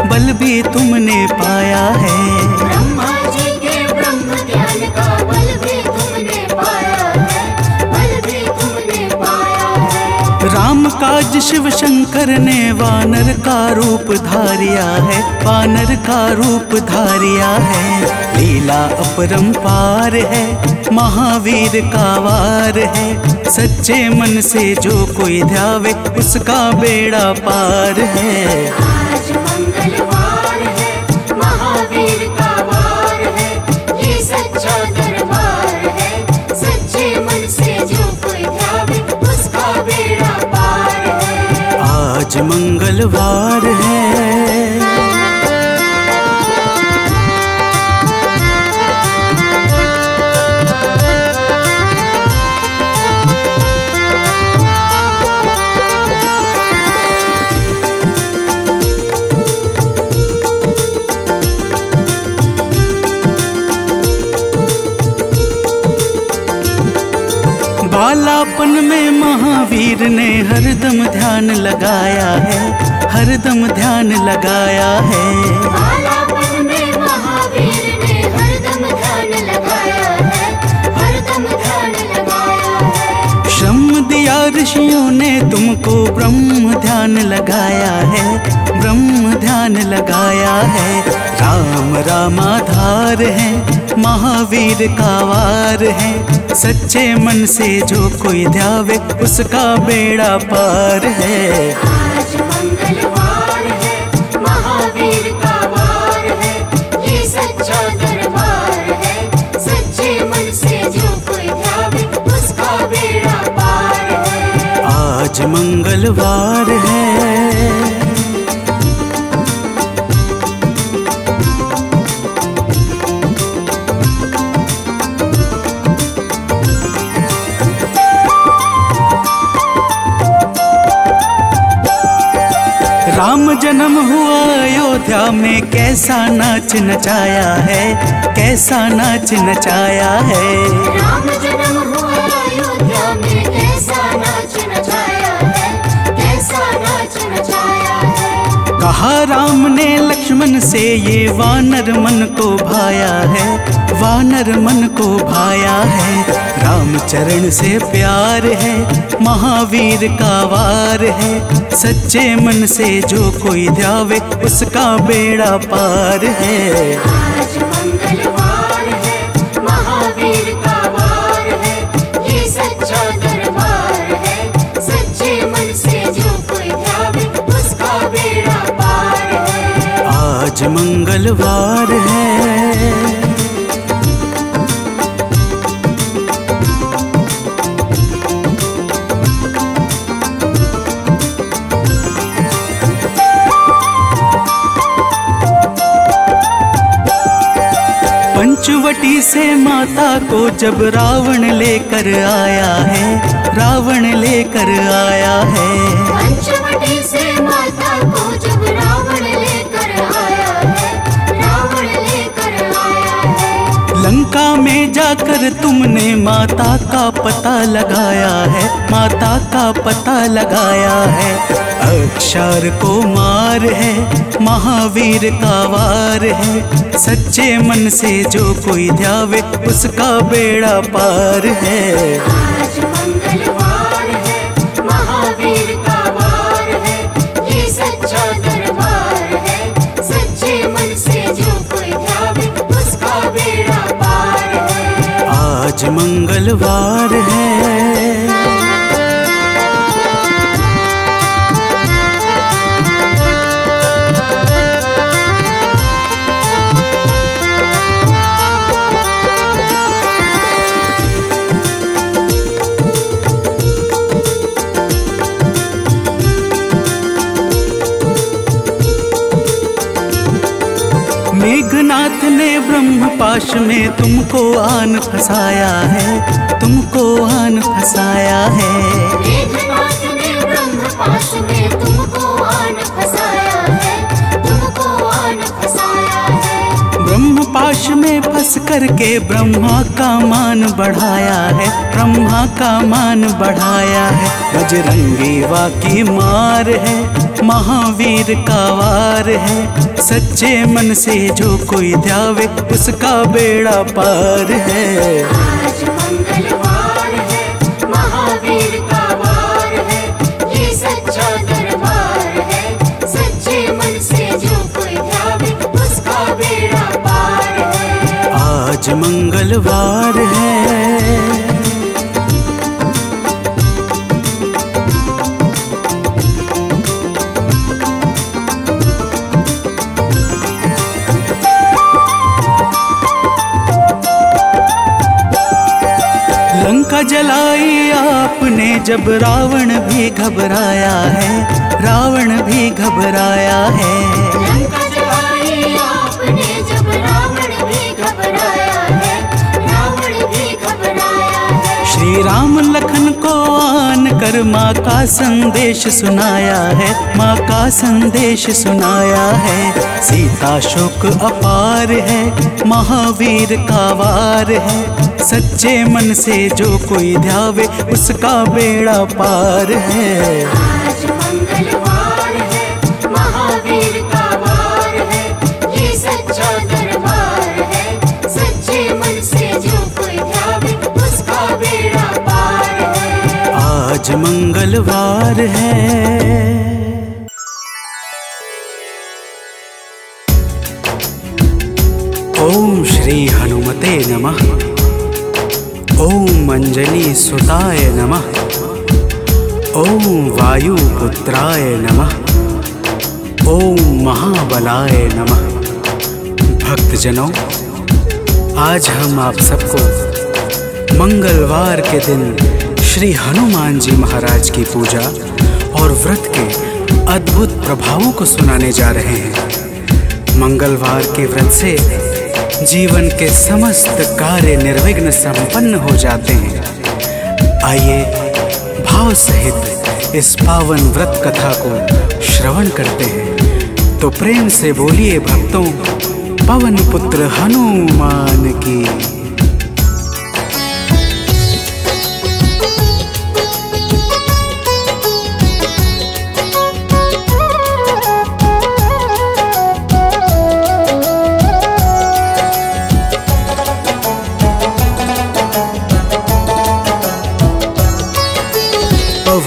बल भी तुमने पाया है। ब्रह्मा जी के ब्रह्म ज्ञान का बल भी तुमने पाया है, बल भी तुमने पाया है। राम काज शिव शंकर ने वानर का रूप धारिया है, वानर का रूप धारिया है। लीला अपरंपार है, महावीर का वार है। सच्चे मन से जो कोई ध्यावे उसका बेड़ा पार है। आज मंगलवार है, महावीर का वार है, ये सच्चा दरबार है। सच्चे मन से जो कोई ध्यावे उसका बेड़ा पार है। आज मंगलवार है। बालापन में महावीर ने हरदम ध्यान लगाया है, हरदम ध्यान लगाया है। बालापन में महावीर ने हरदम ध्यान लगाया है, हरदम ध्यान लगाया है। श्रम दिया ऋषियों ने तुमको, ब्रह्म ध्यान लगाया है, ब्रह्म ध्यान लगाया है। राम रामाधार है, महावीर का वार है। सच्चे मन से जो कोई ध्यावे उसका बेड़ा पार है। आज मंगलवार है, महावीर का वार है, ये सच्चा दरबार है। सच्चे मन से जो कोई ध्यावे उसका बेड़ा पार है। आज मंगलवार है। राम जन्म हुआ अयोध्या में, कैसा नाच नचाया है, कैसा नाच नचाया है। राम जन्म हुआ अयोध्या में, कैसा नाच नचाया है, कैसा नाच नचाया है। कहा राम ने लक्ष्मण से ये वानर मन को भाया है, वानर मन को भाया है। राम चरण से प्यार है, महावीर का वार है। सच्चे मन से जो कोई ध्यावे उसका बेड़ा पार है। आज मंगलवार है, महावीर का वार है, ये सच्चा दरबार है। सच्चे मन से जो कोई ध्यावे उसका बेड़ा पार है। आज मंगलवार है। पंचवटी से माता को जब रावण लेकर आया है, रावण लेकर आया है। पंचवटी से माता को जब रावण लेकर आया है, रावण लेकर आया है। लंका में जाकर तुमने माता का पता लगाया है, माता का पता लगाया है। अक्षर को मार है, महावीर का वार है। सच्चे मन से जो कोई ध्यावे उसका बेड़ा पार है। आज मंगलवार है, महावीर का वार है, ये सच्चा दरबार है। सच्चे मन से जो कोई ध्यावे उसका बेड़ा पार है। आज मंगलवार है। मेघनाथ ने ब्रह्मपाश में तुमको आन फंसाया है, तुमको आन फंसाया है। मेघनाथ ने ब्रह्मपाश में तुमको आन फंसाया है, तुमको आन फंसाया है। ब्रह्मपाश में फंस करके ब्रह्मा का मान बढ़ाया है, ब्रह्मा का मान बढ़ाया है। बजरंगी वाकी मार है, महावीर का वार है। सच्चे मन से जो कोई ध्यावे उसका बेड़ा पार है। आज मंगलवार है, महावीर का वार है, ये सच्चा दरबार है। सच्चे मन से जो कोई ध्यावे उसका बेड़ा पार है। आज मंगलवार है। लंका जलाई आपने जब रावण भी घबराया है, रावण भी घबराया है। लंका जलाई आपने जब रावण भी घबराया है, रावण भी घबराया है। श्री राम लखन को आन कर माँ का संदेश सुनाया है, माँ का संदेश सुनाया है। सीता शोक अपार है, महावीर का वार है। सच्चे मन से जो कोई ध्यावे उसका बेड़ा पार है। आज मंगलवार है, महावीर का वार है, ये सच्चा दरबार है। सच्चे मन से जो कोई ध्यावे उसका बेड़ा पार है। आज मंगलवार है। ओम श्री हनुमते नमः। ओम अंजनी सुताय नमः। ओम वायुपुत्राय नमः। ओम महाबलाय नमः। भक्तजनों, आज हम आप सबको मंगलवार के दिन श्री हनुमान जी महाराज की पूजा और व्रत के अद्भुत प्रभावों को सुनाने जा रहे हैं। मंगलवार के व्रत से जीवन के समस्त कार्य निर्विघ्न संपन्न हो जाते हैं। आइए भाव सहित इस पावन व्रत कथा को श्रवण करते हैं। तो प्रेम से बोलिए भक्तों, पवन पुत्र हनुमान की।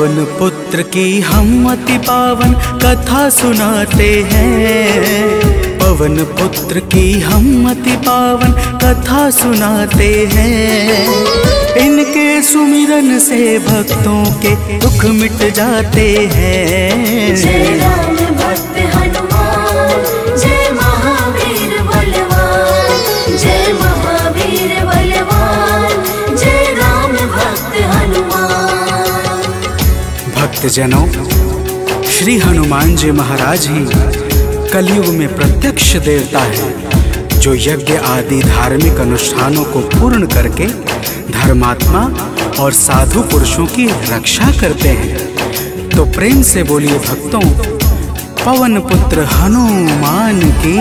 पवन पुत्र की हम अति पावन कथा सुनाते हैं। पवन पुत्र की हम अति पावन कथा सुनाते हैं। इनके सुमिरन से भक्तों के दुख मिट जाते हैं। जय राम भक्त हनुमान, जय महावीर बलवान, जय महावीर बलवान, जय राम भक्त हनुमान। भक्तजनों, श्री हनुमान जी महाराज ही कलयुग में प्रत्यक्ष देवता है, जो यज्ञ आदि धार्मिक अनुष्ठानों को पूर्ण करके धर्मात्मा और साधु पुरुषों की रक्षा करते हैं। तो प्रेम से बोलिए भक्तों, पवन पुत्र हनुमान की।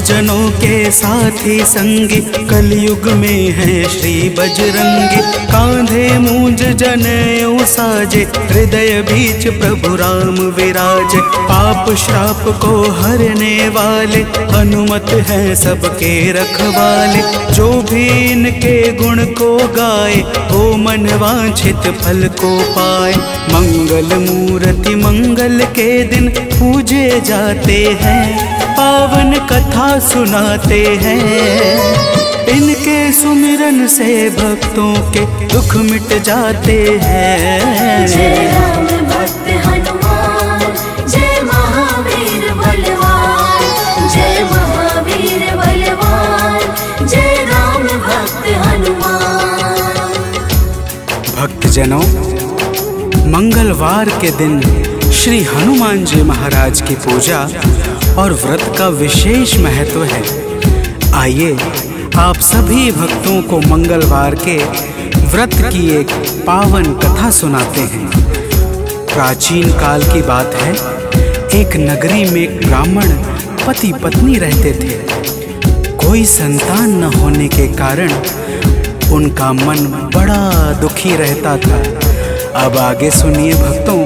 जनों के साथी संगी कलयुग में है श्री बजरंगी। कांधे मूंज जनेऊ साजे, हृदय बीच प्रभु राम विराजे। पाप श्राप को हरने वाले, हनुमत है सबके रखवाले। जो भी इनके गुण को गाए, वो मन वांछित फल को पाए। मंगल मूर्ति मंगल के दिन पूजे जाते हैं। पावन कथा सुनाते हैं। इनके सुमिरन से भक्तों के दुख मिट जाते हैं। जय राम भक्त हनुमान, जय महावीर बलवान, जय महावीर बलवान, जय राम भक्त हनुमान। भक्तजनों, मंगलवार के दिन श्री हनुमान जी महाराज की पूजा और व्रत का विशेष महत्व है। आइए आप सभी भक्तों को मंगलवार के व्रत की एक पावन कथा सुनाते हैं। प्राचीन काल की बात है। एक नगरी में एक ब्राह्मण पति पत्नी रहते थे। कोई संतान न होने के कारण उनका मन बड़ा दुखी रहता था। अब आगे सुनिए भक्तों,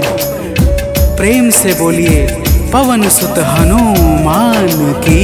प्रेम से बोलिए पवन सुत हनुमान की।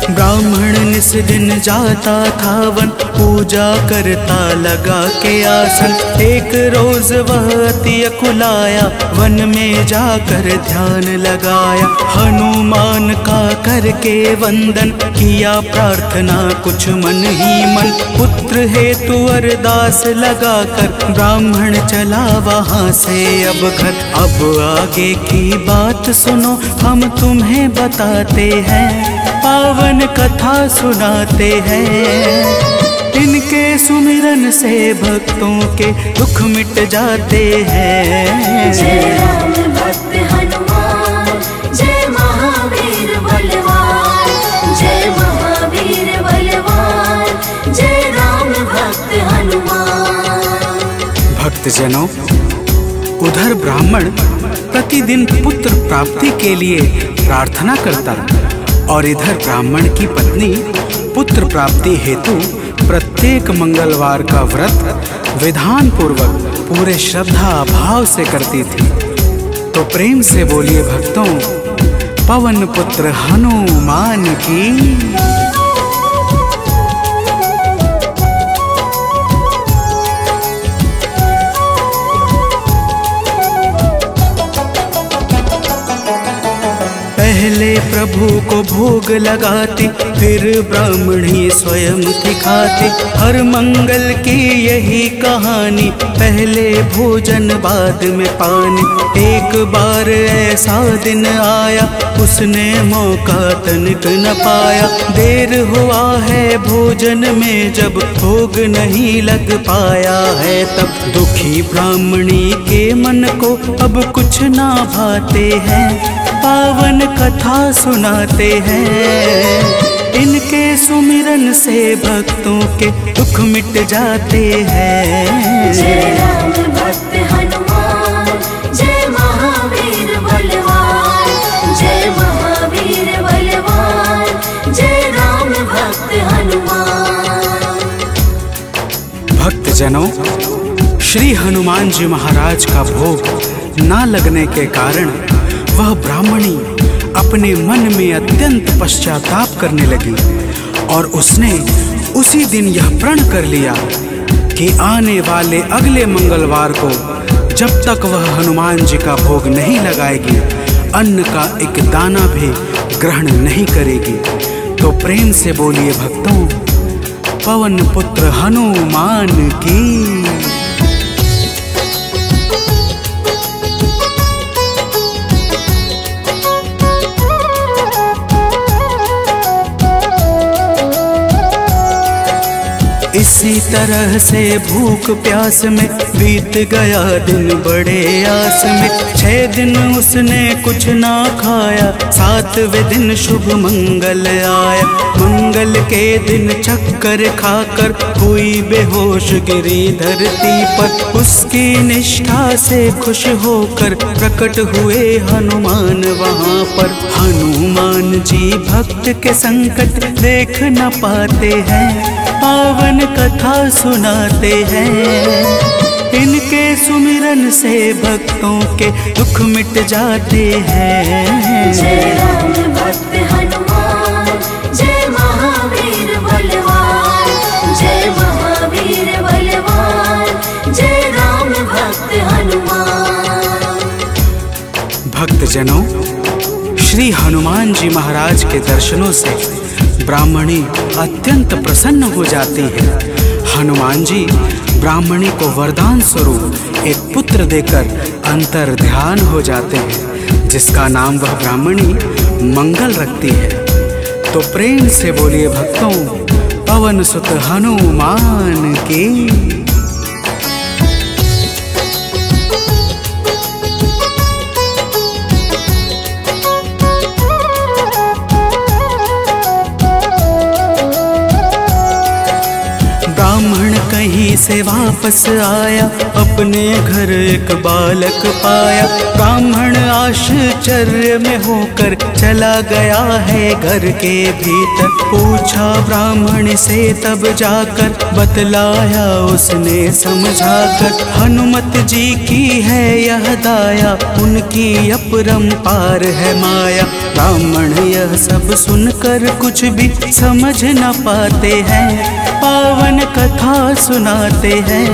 ब्राह्मण निस दिन जाता था वन, पूजा करता लगा के आसन। एक रोज वह अति अकुलाया, वन में जाकर ध्यान लगाया। हनुमान का करके वंदन, किया प्रार्थना कुछ मन ही मन। पुत्र हेतु अरदास लगाकर, ब्राह्मण चला वहाँ से अब घर। अब आगे की बात सुनो, हम तुम्हें बताते हैं। पावन कथा सुनाते हैं। इनके सुमिरन से भक्तों के दुख मिट जाते हैं। जय राम भक्त हनुमान, जय महावीर बलवान, जय महावीर बलवान, जय राम भक्त हनुमान। भक्तजनों, उधर ब्राह्मण प्रतिदिन पुत्र प्राप्ति के लिए प्रार्थना करता और इधर ब्राह्मण की पत्नी पुत्र प्राप्ति हेतु प्रत्येक मंगलवार का व्रत विधान पूर्वक पूरे श्रद्धा भाव से करती थी। तो प्रेम से बोलिए भक्तों, पवन पुत्र हनुमान की। पहले प्रभु को भोग लगाती, फिर ब्राह्मणी स्वयं थी खाती। हर मंगल की यही कहानी, पहले भोजन बाद में पानी। एक बार ऐसा दिन आया, उसने मौका तनिक न पाया। देर हुआ है भोजन में, जब भोग नहीं लग पाया है तब। दुखी ब्राह्मणी के मन को अब कुछ ना भाते हैं। पावन कथा सुनाते हैं। इनके सुमिरन से भक्तों के दुख मिट जाते हैं। जय राम भक्त हनुमान, जय महावीर बलवान, जय भक्तजनों, श्री हनुमान जी महाराज का भोग ना लगने के कारण वह ब्राह्मणी अपने मन में अत्यंत पश्चाताप करने लगी और उसने उसी दिन यह प्रण कर लिया कि आने वाले अगले मंगलवार को जब तक वह हनुमान जी का भोग नहीं लगाएगी, अन्न का एक दाना भी ग्रहण नहीं करेगी। तो प्रेम से बोलिए भक्तों, पवन पुत्र हनुमान की। इसी तरह से भूख प्यास में बीत गया दिन बड़े आस में। 6 दिन उसने कुछ ना खाया, 7वें दिन शुभ मंगल आया। मंगल के दिन चक्कर खाकर हुई बेहोश गिरी धरती पर। उसकी निष्ठा से खुश होकर प्रकट हुए हनुमान वहाँ पर। हनुमान जी भक्त के संकट देख न पाते हैं, पावन कथा सुनाते हैं। इनके सुमिरन से भक्तों के दुख मिट जाते हैं। जय राम भक्त हनुमान, जय महावीर बलवान, जय महावीर बलवान, जय राम भक्त हनुमान। भक्तजनों, श्री हनुमान जी महाराज के दर्शनों से ब्राह्मणी अत्यंत प्रसन्न हो जाती है। हनुमान जी ब्राह्मणी को वरदान स्वरूप एक पुत्र देकर अंतर ध्यान हो जाते हैं, जिसका नाम वह ब्राह्मणी मंगल रखती है। तो प्रेम से बोलिए भक्तों, पवन सुत हनुमान की। ब्राह्मण कहीं से वापस आया, अपने घर एक बालक पाया। ब्राह्मण आश्चर्य में होकर चला गया है घर के भीतर। पूछा ब्राह्मण से तब जाकर, बतलाया उसने समझाकर। हनुमत जी की है यह दाया, उनकी अपरंपार है माया। ब्राह्मण यह सब सुनकर कुछ भी समझ न पाते हैं, पावन कथा सुनाते हैं।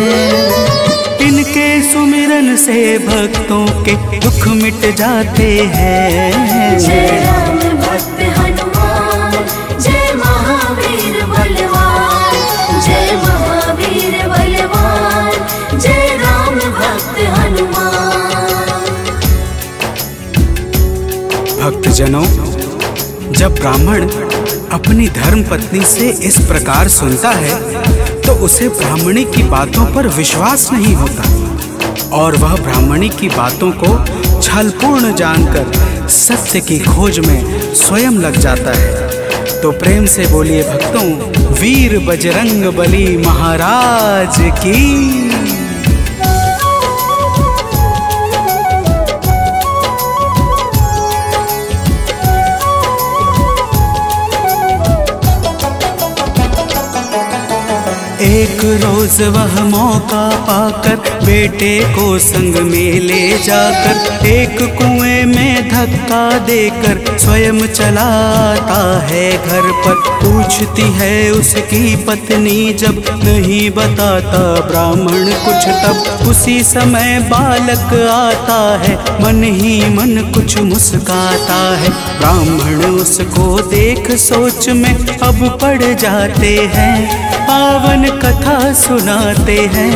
इनके सुमिरन से भक्तों के दुख मिट जाते हैं। जय राम भक्त हनुमान, जय महावीर बलवान, जय महावीर बलवान, जय राम भक्त हनुमान। भक्तजनों, जब ब्राह्मण अपनी धर्म पत्नी से इस प्रकार सुनता है तो उसे ब्राह्मणी की बातों पर विश्वास नहीं होता और वह ब्राह्मणी की बातों को छलपूर्ण जानकर सत्य की खोज में स्वयं लग जाता है। तो प्रेम से बोलिए भक्तों, वीर बजरंग बली महाराज की। एक रोज वह मौका पाकर बेटे को संग में ले जाकर एक कुएं में धक्का देकर स्वयं चलाता है घर पर। पूछती है उसकी पत्नी जब, नहीं बताता ब्राह्मण कुछ तब। उसी समय बालक आता है, मन ही मन कुछ मुस्काता है। ब्राह्मण उसको देख सोच में अब पड़ जाते हैं, पावन कथा सुनाते हैं।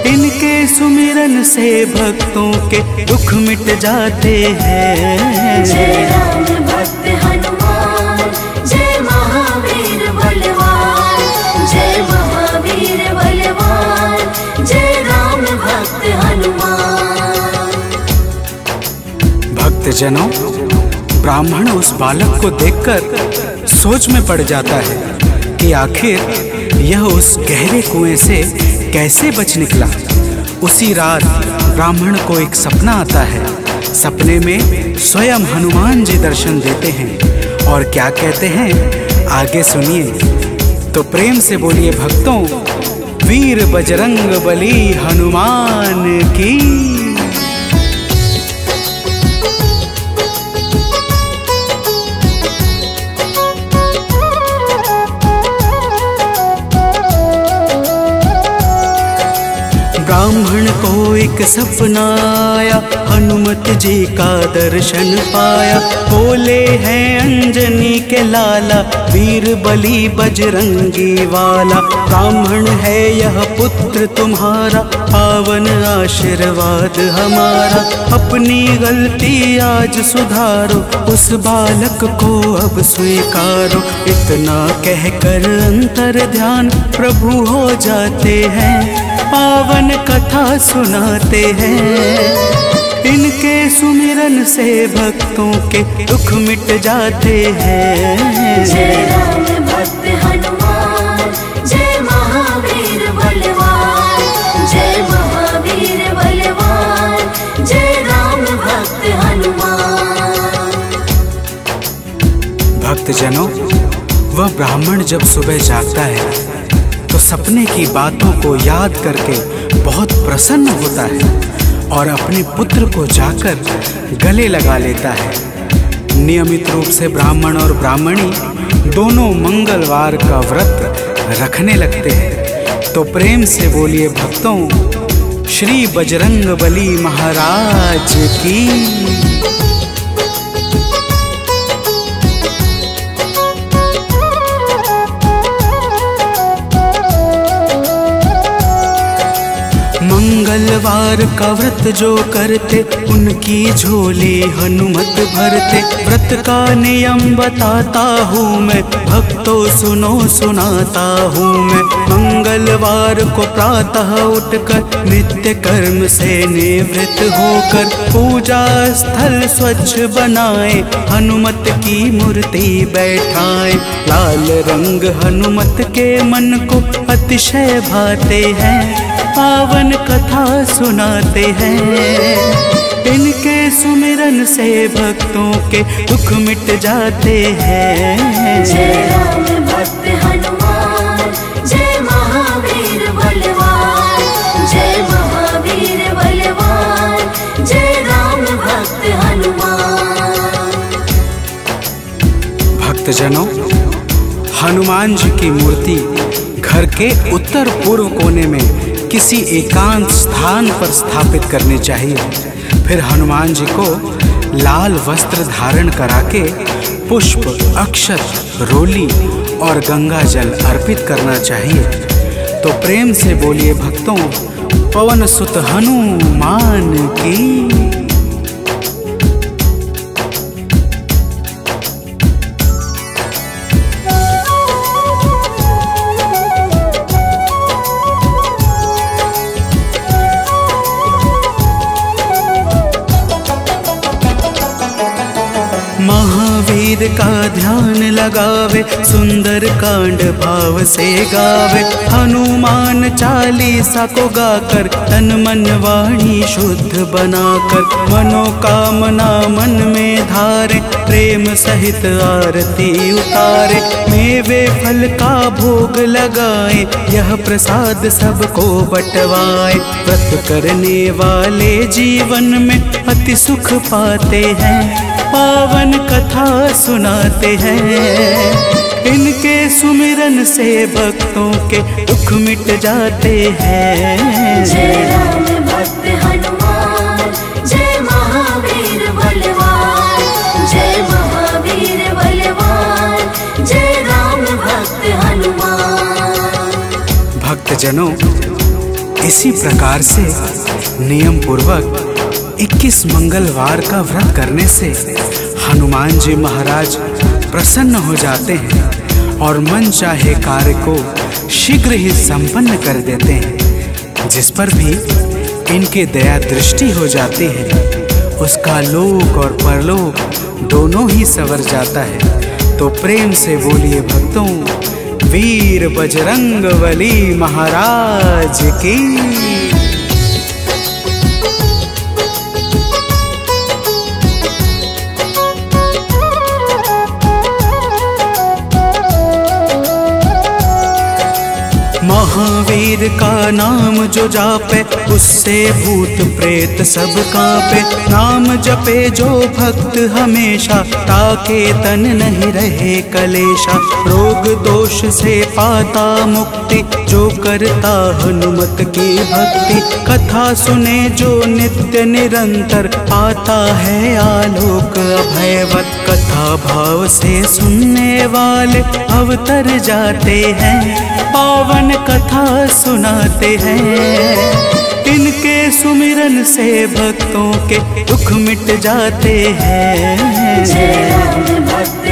इनके सुमिरन से भक्तों के दुख मिट जाते हैं। जय राम भक्त हनुमान, जय महावीर बलवान, जय महावीर बलवान, जय राम भक्त हनुमान। भक्तजनों, ब्राह्मण उस बालक को देखकर सोच में पड़ जाता है कि आखिर यह उस गहरे कुएं से कैसे बच निकला। उसी रात ब्राह्मण को एक सपना आता है। सपने में स्वयं हनुमान जी दर्शन देते हैं और क्या कहते हैं, आगे सुनिए। तो प्रेम से बोलिए भक्तों, वीर बजरंग बली हनुमान की। ब्राह्मण को एक सपना आया, हनुमत जी का दर्शन पाया। बोले हैं अंजनी के लाला, वीर बली बजरंगी वाला। ब्राह्मण है यह पुत्र तुम्हारा, पावन आशीर्वाद हमारा। अपनी गलती आज सुधारो, उस बालक को अब स्वीकारो। इतना कहकर अंतर ध्यान प्रभु हो जाते हैं, पावन कथा सुनाते हैं। इनके सुमिरन से भक्तों के दुख मिट जाते हैं। जय राम भक्त हनुमान, जय महावीर बलवान, जय महावीर बलवान, जय राम भक्त हनुमान। भक्तजनों, वह ब्राह्मण जब सुबह जागता है तो सपने की बातों को याद करके बहुत प्रसन्न होता है और अपने पुत्र को जाकर गले लगा लेता है। नियमित रूप से ब्राह्मण और ब्राह्मणी दोनों मंगलवार का व्रत रखने लगते हैं। तो प्रेम से बोलिए भक्तों, श्री बजरंग बली महाराज की। मंगलवार का व्रत जो करते, उनकी झोली हनुमत भरते। व्रत का नियम बताता हूँ मैं, भक्तों सुनो सुनाता हूँ मैं। मंगलवार को प्रातः उठकर नित्य कर्म से निवृत्त होकर पूजा स्थल स्वच्छ बनाए, हनुमत की मूर्ति बैठाए। लाल रंग हनुमत के मन को अतिशय भाते हैं, पावन कथा सुनाते हैं। इनके सुमिरन से भक्तों के दुख मिट जाते हैं। जय राम भक्त हनुमान, जय महावीर बलवान, जय महावीर बलवान, जय राम भक्त हनुमान। भक्तजनों, हनुमान जी की मूर्ति घर के उत्तर पूर्व कोने में किसी एकांत स्थान पर स्थापित करनी चाहिए। फिर हनुमान जी को लाल वस्त्र धारण करा के पुष्प, अक्षत, रोली और गंगा जल अर्पित करना चाहिए। तो प्रेम से बोलिए भक्तों, पवन सुत हनुमान की। महावीर का ध्यान लगावे, सुंदर कांड भाव से गावे। हनुमान चालीसा को गाकर तन मन वाणी शुद्ध बनाकर, मनोकामना मन में धारे, प्रेम सहित आरती उतारे। मेवे फल का भोग लगाए, यह प्रसाद सबको बंटवाए। व्रत करने वाले जीवन में अति सुख पाते हैं, पावन कथा सुनाते हैं। इनके सुमिरन से भक्तों के दुख मिट जाते हैं। जय राम भक्त हनुमान, जय महावीर बलवान, जय महावीर बलवान, जय राम भक्त हनुमान। भक्तजनों, इसी प्रकार से नियम पूर्वक 21 मंगलवार का व्रत करने से हनुमान जी महाराज प्रसन्न हो जाते हैं और मन चाहे कार्य को शीघ्र ही संपन्न कर देते हैं। जिस पर भी इनके दया दृष्टि हो जाती है, उसका लोक और परलोक दोनों ही संवर जाता है। तो प्रेम से बोलिए भक्तों, वीर बजरंग बली महाराज की। महावीर का नाम जो जापे उससे भूत प्रेत सब कांपे। नाम जपे जो भक्त हमेशा ताके तन नहीं रहे कलेशा। रोग दोष से पाता मुक्ति जो करता हनुमत की भक्ति। कथा सुने जो नित्य निरंतर पाता है आलोक अभयवत। कथा भाव से सुनने वाले अवतर जाते हैं पावन कथा सुनाते हैं। इनके सुमिरन से भक्तों के दुख मिट जाते हैं। जय राम भक्त